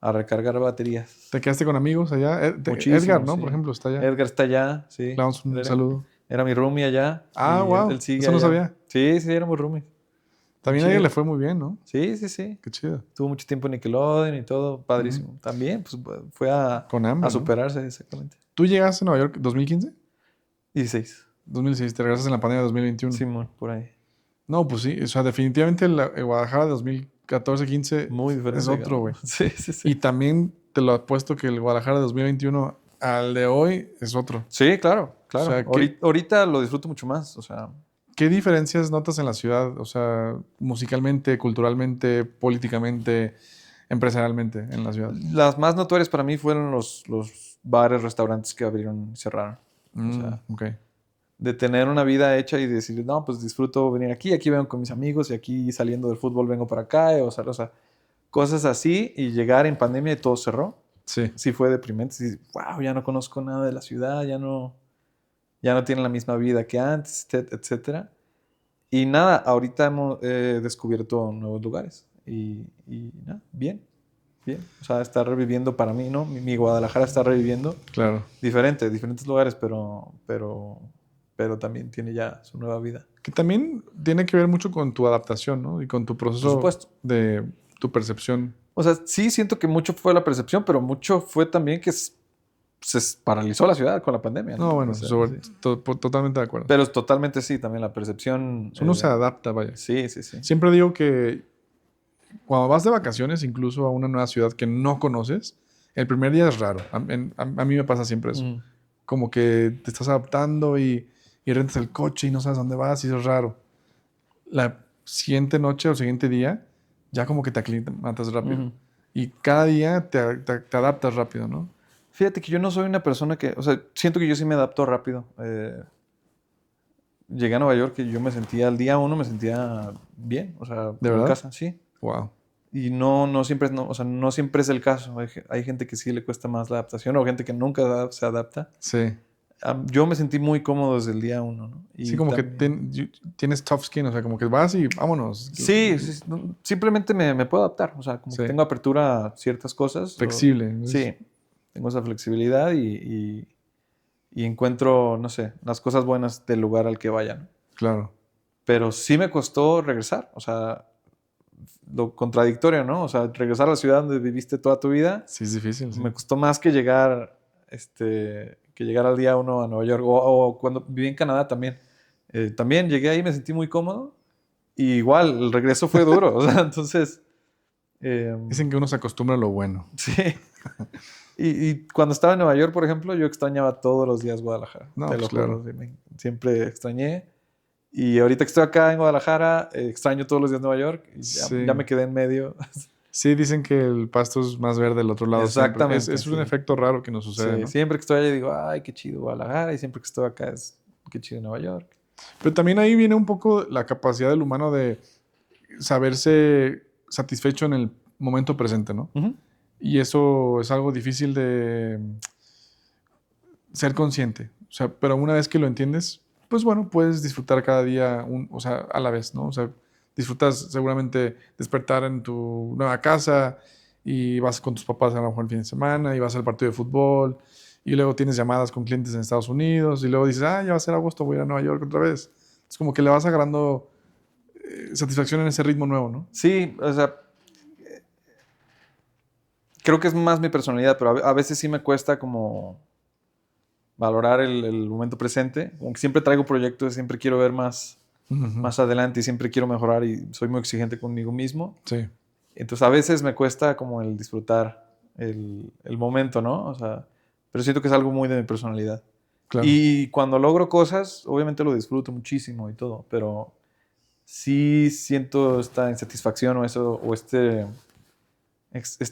recargar baterías. ¿Te quedaste con amigos allá? Edgar, Muchísimo, ¿no? Por sí. ejemplo, está allá. Edgar está allá, sí. Le damos Él un saludo. era mi roomie allá Ah, y él wow. sigue Eso no allá. sabía. Sí, sí, éramos roomies. Muy También a ella chido. le fue muy bien, ¿no? Sí, sí, sí. Qué chido. Tuvo mucho tiempo en Nickelodeon y todo, Ujú. padrísimo. También, pues fue Con a hambre, ¿no? superarse, exactamente. ¿Tú llegaste a Nueva York 2015? 16. 2016, te regresas en la pandemia de 2021. Simón, por ahí. No, pues sí, o sea, definitivamente el Guadalajara de 2014-15 Muy es diferente, otro, cabrón. güey. Sí, sí, sí. Y también te lo apuesto que el Guadalajara de 2021 al de hoy es otro. Sí, claro, O claro. sea, ¿qué, Ahorita lo disfruto mucho más, o sea, qué diferencias notas en la ciudad? O sea, musicalmente, culturalmente, políticamente, empresarialmente en la ciudad. las más notorias para mí fueron los bares, restaurantes que abrieron y cerraron. O sea, Ok, de tener una vida hecha y decir, no, pues disfruto venir aquí, aquí vengo con mis amigos y aquí saliendo del fútbol vengo para acá, o sea, cosas así y llegar en pandemia y todo cerró. sí, Sí fue deprimente, sí, wow, ya no conozco nada de la ciudad, ya no tienen la misma vida que antes, etcétera. Y nada, ahorita hemos descubierto nuevos lugares y nada, bien, bien. O sea, está reviviendo para mí, ¿no? Mi Guadalajara está reviviendo. claro. Diferentes lugares, pero también tiene ya su nueva vida. Que también tiene que ver mucho con tu adaptación, ¿no? Y con tu Por proceso supuesto. de tu percepción. O sea, sí siento que mucho fue la percepción, pero mucho fue también que se paralizó la ciudad con la pandemia, ¿no? No, O bueno, sea, sí. totalmente de acuerdo. Pero totalmente sí, también la percepción. Uno se adapta, vaya. Sí, sí, sí. Siempre digo que cuando vas de vacaciones, incluso a una nueva ciudad que no conoces, el primer día es raro. A mí me pasa siempre eso. Mm. Como que te estás adaptando y rentas el coche y no sabes dónde vas y eso es raro. La siguiente noche o siguiente día, ya como que te aclimatas rápido. Ujú. Y cada día te adaptas rápido, ¿no? Fíjate que yo no soy una persona que, o sea, siento que yo sí me adapto rápido. Llegué a Nueva York y yo me sentía, al día uno me sentía bien, o sea, ¿De como en verdad? casa, sí. Wow. Y no siempre es, o sea, no siempre es el caso. Hay gente que sí le cuesta más la adaptación o gente que nunca se adapta. Sí. Yo me sentí muy cómodo desde el día uno, ¿no? Sí, Y como que también... tienes tough skin, o sea, como que vas y vámonos. Sí, sí, simplemente me puedo adaptar. O sea, como que Sí, tengo apertura a ciertas cosas. flexible. Sí, tengo esa flexibilidad y encuentro, no sé, las cosas buenas del lugar al que vaya, ¿no? Claro. Pero sí me costó regresar. O sea, lo contradictorio, ¿no? O sea, regresar a la ciudad donde viviste toda tu vida Sí, es difícil, sí. me costó más que llegar al día uno a Nueva York. O cuando viví en Canadá también. También llegué ahí, me sentí muy cómodo. Y igual, el regreso fue duro. O sea, entonces... Dicen que uno se acostumbra a lo bueno. sí. Y cuando estaba en Nueva York, por ejemplo, yo extrañaba todos los días Guadalajara. No, Te pues lo juro. claro. Sí, siempre extrañé. Y ahorita que estoy acá en Guadalajara, extraño todos los días Nueva York. Y ya Sí. me quedé en medio. Sí, dicen que el pasto es más verde del otro lado siempre. Exactamente, Es un sí. efecto raro que nos sucede, Sí, ¿no? siempre que estoy allá digo, ay, qué chido Guadalajara. Y siempre que estoy acá es, qué chido Nueva York. Pero también ahí viene un poco la capacidad del humano de saberse satisfecho en el momento presente, ¿no? Ujú. Y eso es algo difícil de ser consciente. O sea, pero una vez que lo entiendes, pues bueno, puedes disfrutar cada día, o sea, a la vez, ¿no? O sea, disfrutas seguramente despertar en tu nueva casa y vas con tus papás a lo mejor el fin de semana y vas al partido de fútbol y luego tienes llamadas con clientes en Estados Unidos y luego dices, ah, ya va a ser agosto, voy a ir a Nueva York otra vez. Es como que le vas agarrando satisfacción en ese ritmo nuevo, ¿no? Sí, o sea, creo que es más mi personalidad, pero a veces sí me cuesta como valorar el momento presente. Como que siempre traigo proyectos, siempre quiero ver Ujú. más adelante y siempre quiero mejorar y soy muy exigente conmigo mismo. Sí, Entonces a veces me cuesta como el disfrutar el momento, ¿no? O sea, pero siento que es algo muy de mi personalidad. claro. Y cuando logro cosas, obviamente lo disfruto muchísimo y todo, pero sí siento esta insatisfacción o eso, o esta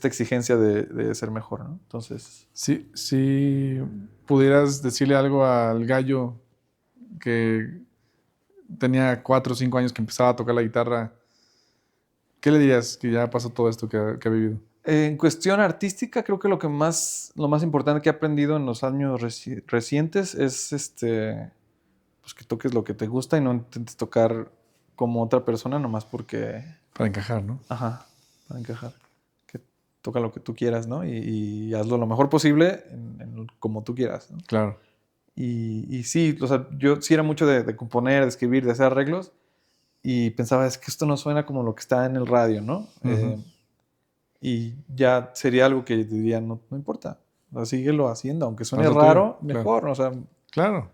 exigencia de ser mejor, ¿no? Entonces, Sí, si pudieras decirle algo al gallo que tenía 4 o 5 años que empezaba a tocar la guitarra, ¿qué le dirías que ya pasó todo esto que ha vivido? en cuestión artística, creo que lo más importante que he aprendido en los años recientes es pues que toques lo que te gusta y no intentes tocar como otra persona nomás porque, Para encajar, ¿no? ajá, para encajar. Que toca lo que tú quieras, ¿no? Y hazlo lo mejor posible como tú quieras, ¿no? Claro. Y sí, o sea, yo sí era mucho de componer, de escribir, de hacer arreglos y pensaba, es que esto no suena como lo que está en el radio, ¿no? Ujú. Y ya sería algo que diría, no, no importa, o sea, síguelo haciendo, aunque Haz suene lo tuyo, raro, claro. mejor, o sea, Claro.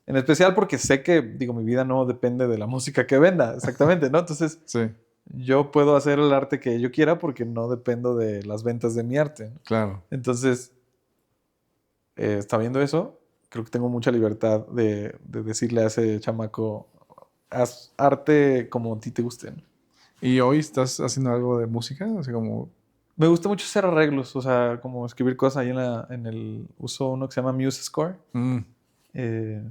en especial porque sé que, digo, mi vida no depende de la música que venda, exactamente, ¿no? Entonces, Sí, yo puedo hacer el arte que yo quiera porque no dependo de las ventas de mi arte, ¿no? claro. Entonces, está viendo eso, creo que tengo mucha libertad de decirle a ese chamaco, haz arte como a ti te guste, ¿no? ¿Y hoy estás haciendo algo de música? Así como... Me gusta mucho hacer arreglos, o sea, como escribir cosas ahí en el uso uno que se llama MuseScore. mm, eh,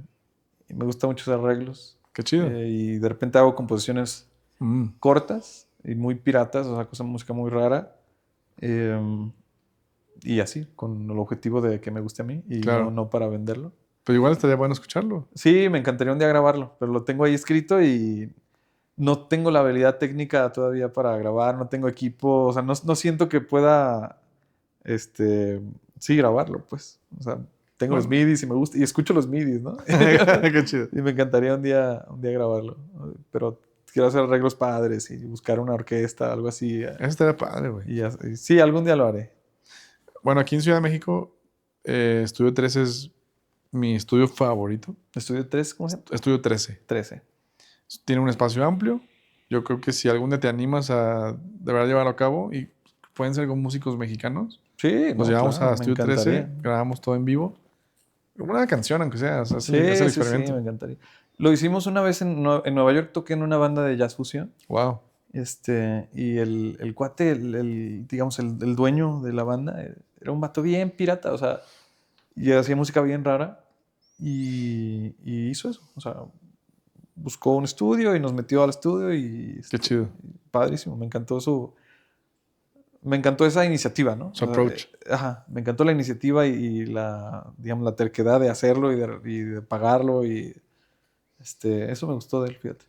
y me gusta mucho hacer arreglos. qué chido. Y de repente hago composiciones Mm. cortas y muy piratas, o sea, música muy rara. eh, y así, con el objetivo de que me guste a mí y Claro. no para venderlo. Pero igual estaría bueno escucharlo. Sí, me encantaría un día grabarlo, pero lo tengo ahí escrito y no tengo la habilidad técnica todavía para grabar, no tengo equipo, o sea, no siento que pueda, sí, grabarlo, pues. O sea, tengo los Bueno, MIDIs y me gusta, y escucho los MIDIs, ¿no? qué chido. Y me encantaría un día grabarlo, pero quiero hacer arreglos padres y buscar una orquesta, algo así. Eso estaría padre, güey. Y sí, algún día lo haré. Bueno, aquí en Ciudad de México, Estudio 13 es mi estudio favorito. Estudio 3, ¿cómo se llama? Estudio 13. 13. Tiene un espacio amplio. Yo creo que si algún día te animas a de verdad llevarlo a cabo, y pueden ser con músicos mexicanos, Sí, nos no, llevamos claro, a me Estudio 13, encantaría. grabamos todo en vivo. Una canción, aunque sea, o sea, es el Sí, sí, sí, experimento. me encantaría. Lo hicimos una vez en Nueva York, toqué en una banda de jazz fusión. Wow. Y el cuate, digamos, el dueño de la banda, era un vato bien pirata, o sea, y hacía música bien rara y hizo eso, o sea, buscó un estudio y nos metió al estudio y Qué chido. padrísimo, me encantó me encantó esa iniciativa, ¿no? Su approach. Ajá, me encantó la iniciativa y la, digamos, la terquedad de hacerlo y de pagarlo y eso me gustó de él, fíjate.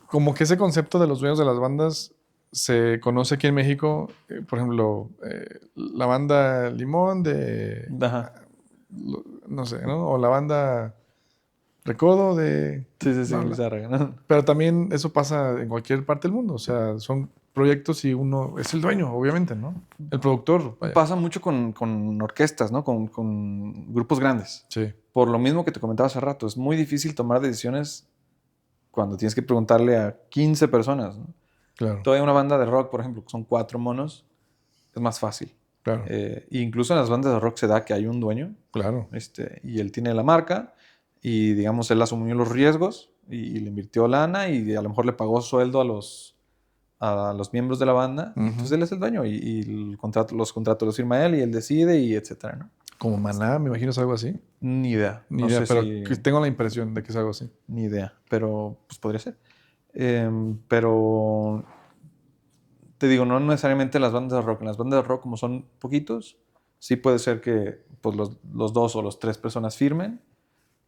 Como que ese concepto de los dueños de las bandas se conoce aquí en México, por ejemplo, la banda Limón de, Ajá. no sé, ¿no? O la banda Recodo de... Sí, bla, bla. Lizárraga, ¿no? Pero también eso pasa en cualquier parte del mundo, o sea, son proyectos y uno es el dueño, obviamente, ¿no? El productor, vaya. Pasa mucho con orquestas, ¿no? Con grupos grandes. Sí, Por lo mismo que te comentaba hace rato, es muy difícil tomar decisiones cuando tienes que preguntarle a 15 personas, ¿no? claro, Todavía una banda de rock, por ejemplo, que son 4 monos, es más fácil. claro, Incluso en las bandas de rock se da que hay un dueño, claro. y él tiene la marca y, digamos, él asumió los riesgos y le invirtió lana y a lo mejor le pagó sueldo a los miembros de la banda. Ujú. Entonces él es el dueño y los contratos los firma él y él decide y etcétera, ¿no? Como Maná, me imagino es algo así. Ni idea. Ni No idea, sé pero si... que tengo la impresión de que es algo así. Ni idea, pero pues podría ser. Pero te digo, no necesariamente en las bandas de rock. En las bandas de rock, como son poquitos, sí puede ser que pues, los 2 o los 3 personas firmen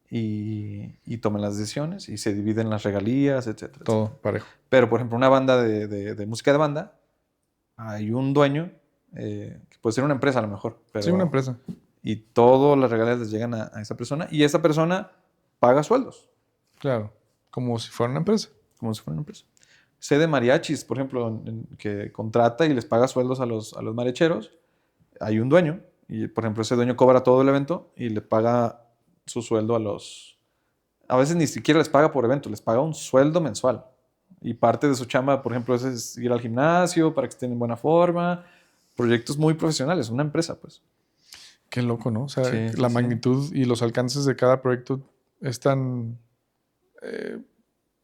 y tomen las decisiones y se dividen las regalías, etcétera, Todo etcétera. parejo. Pero, por ejemplo, una banda de música de banda, hay un dueño, que puede ser una empresa a lo mejor, Sí, una pero... empresa. Y todas las regalías les llegan a esa persona y esa persona paga sueldos, Claro, como si fuera una empresa. como si fuera una empresa. Sé de mariachis, por ejemplo, que contrata y les paga sueldos a los mariacheros. Hay un dueño y, por ejemplo, ese dueño cobra todo el evento y le paga su sueldo a los... A veces ni siquiera les paga por evento, les paga un sueldo mensual. Y parte de su chamba, por ejemplo, es ir al gimnasio para que estén en buena forma. Proyectos muy profesionales, una empresa, pues. Qué loco, ¿no? O sea, Sí, la sí. magnitud y los alcances de cada proyecto es tan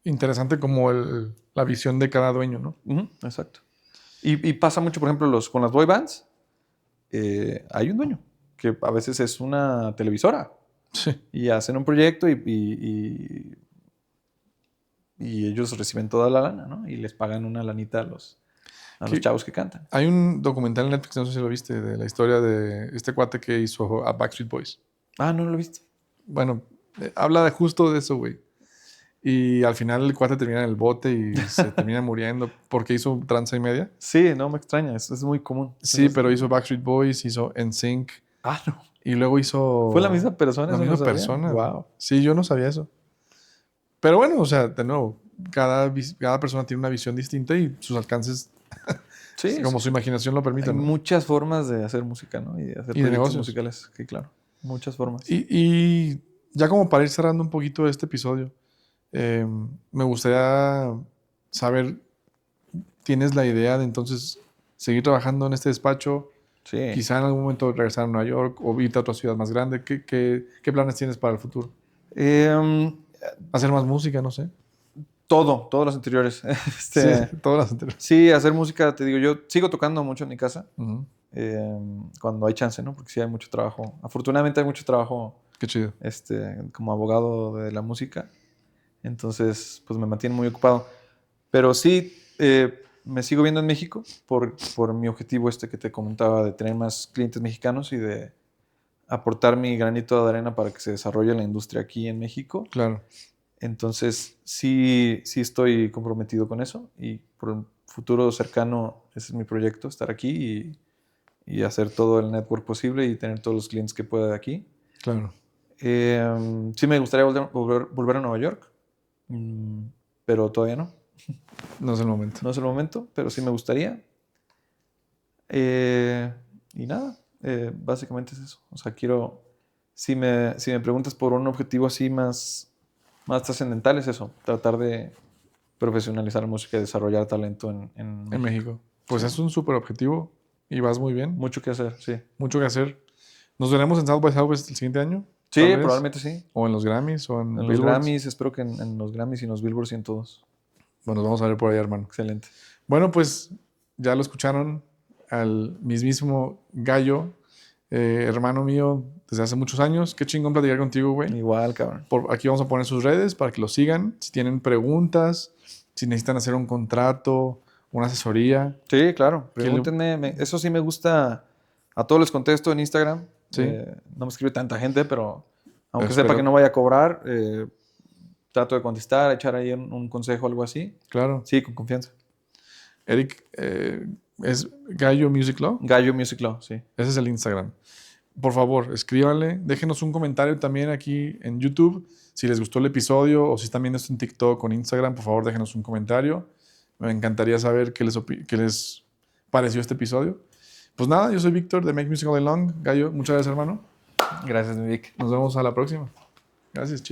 interesante como la visión de cada dueño, ¿no? Ujú, exacto. Y pasa mucho, por ejemplo, con las boy bands. Hay un dueño que a veces es una televisora Sí. y hacen un proyecto y ellos reciben toda la lana, ¿no? Y les pagan una lanita a los chavos que cantan. Hay un documental en Netflix, no sé si lo viste, de la historia de este cuate que hizo a Backstreet Boys. Ah, no lo he visto. Bueno, habla justo de eso, güey. Y al final el cuate termina en el bote y se termina muriendo porque hizo tranza y media. Sí, no me extraña, es muy común. Sí, pero hizo Backstreet Boys, hizo NSYNC Ah, no. y luego hizo... ¿Fue la misma persona? La Eso no misma sabía. persona. Wow. Sí, yo no sabía eso. Pero bueno, o sea, de nuevo, cada persona tiene una visión distinta y sus alcances, Sí, como sí. su imaginación lo permite, Hay ¿no? muchas formas de hacer música, ¿no? Y de hacer Y de proyectos negocios. musicales. Sí, claro. Muchas formas. Y ya como para ir cerrando un poquito este episodio, me gustaría saber, ¿tienes la idea de entonces seguir trabajando en este despacho? Sí. Quizá en algún momento regresar a Nueva York o irte a otra ciudad más grande. ¿Qué planes tienes para el futuro? ¿Hacer más música? No sé. Todos los anteriores. Sí, todas las anteriores. Sí, hacer música, te digo, yo sigo tocando mucho en mi casa, Ujú. cuando hay chance, ¿no? Porque sí hay mucho trabajo. Afortunadamente hay mucho trabajo, Qué chido. como abogado de la música. Entonces, pues me mantiene muy ocupado. Pero sí, me sigo viendo en México por mi objetivo que te comentaba de tener más clientes mexicanos y de aportar mi granito de arena para que se desarrolle la industria aquí en México. Claro. Entonces, sí estoy comprometido con eso y por un futuro cercano, ese es mi proyecto, estar aquí y hacer todo el network posible y tener todos los clientes que pueda de aquí. Claro. Sí me gustaría volver a Nueva York, pero todavía no. No es el momento. No es el momento, pero sí me gustaría. Y nada, básicamente es eso. O sea, si me preguntas por un objetivo así más trascendental, es eso, tratar de profesionalizar la música y desarrollar talento en En México. Pues Sí. es un súper objetivo y vas muy bien. Mucho que hacer, sí. Mucho que hacer. Nos veremos en South by Southwest el siguiente año. Sí, tal vez. probablemente sí. O en los Grammys o en En los Billboards. Grammys, espero que en los Grammys y en los Billboards y en todos. Bueno, nos vamos a ver por allá, hermano. Excelente. Bueno, pues ya lo escucharon al mismísimo Gallo, hermano mío desde hace muchos años. Qué chingón platicar contigo, güey. Igual, cabrón. Aquí vamos a poner sus redes para que lo sigan. Si tienen preguntas, si necesitan hacer un contrato una asesoría. Sí, claro. ¿Quién Pregúntenme. Eso sí me gusta. A todos les contesto en Instagram. Sí. No me escribe tanta gente, pero aunque Espero- sepa que no vaya a cobrar, trato de contestar, echar ahí un consejo o algo así. Claro. Sí, con confianza. Eric, es Gallo Music Law. Gallo Music Law, sí. Ese es el Instagram. Por favor, escríbanle, déjenos un comentario también aquí en YouTube. Si les gustó el episodio o si están viendo esto en TikTok o en Instagram, por favor, déjenos un comentario. Me encantaría saber qué les pareció este episodio. Pues nada, yo soy Víctor de Make Music All Day Long. Gallo, muchas gracias, hermano. Gracias, Vic. Nos vemos a la próxima. Gracias, chido.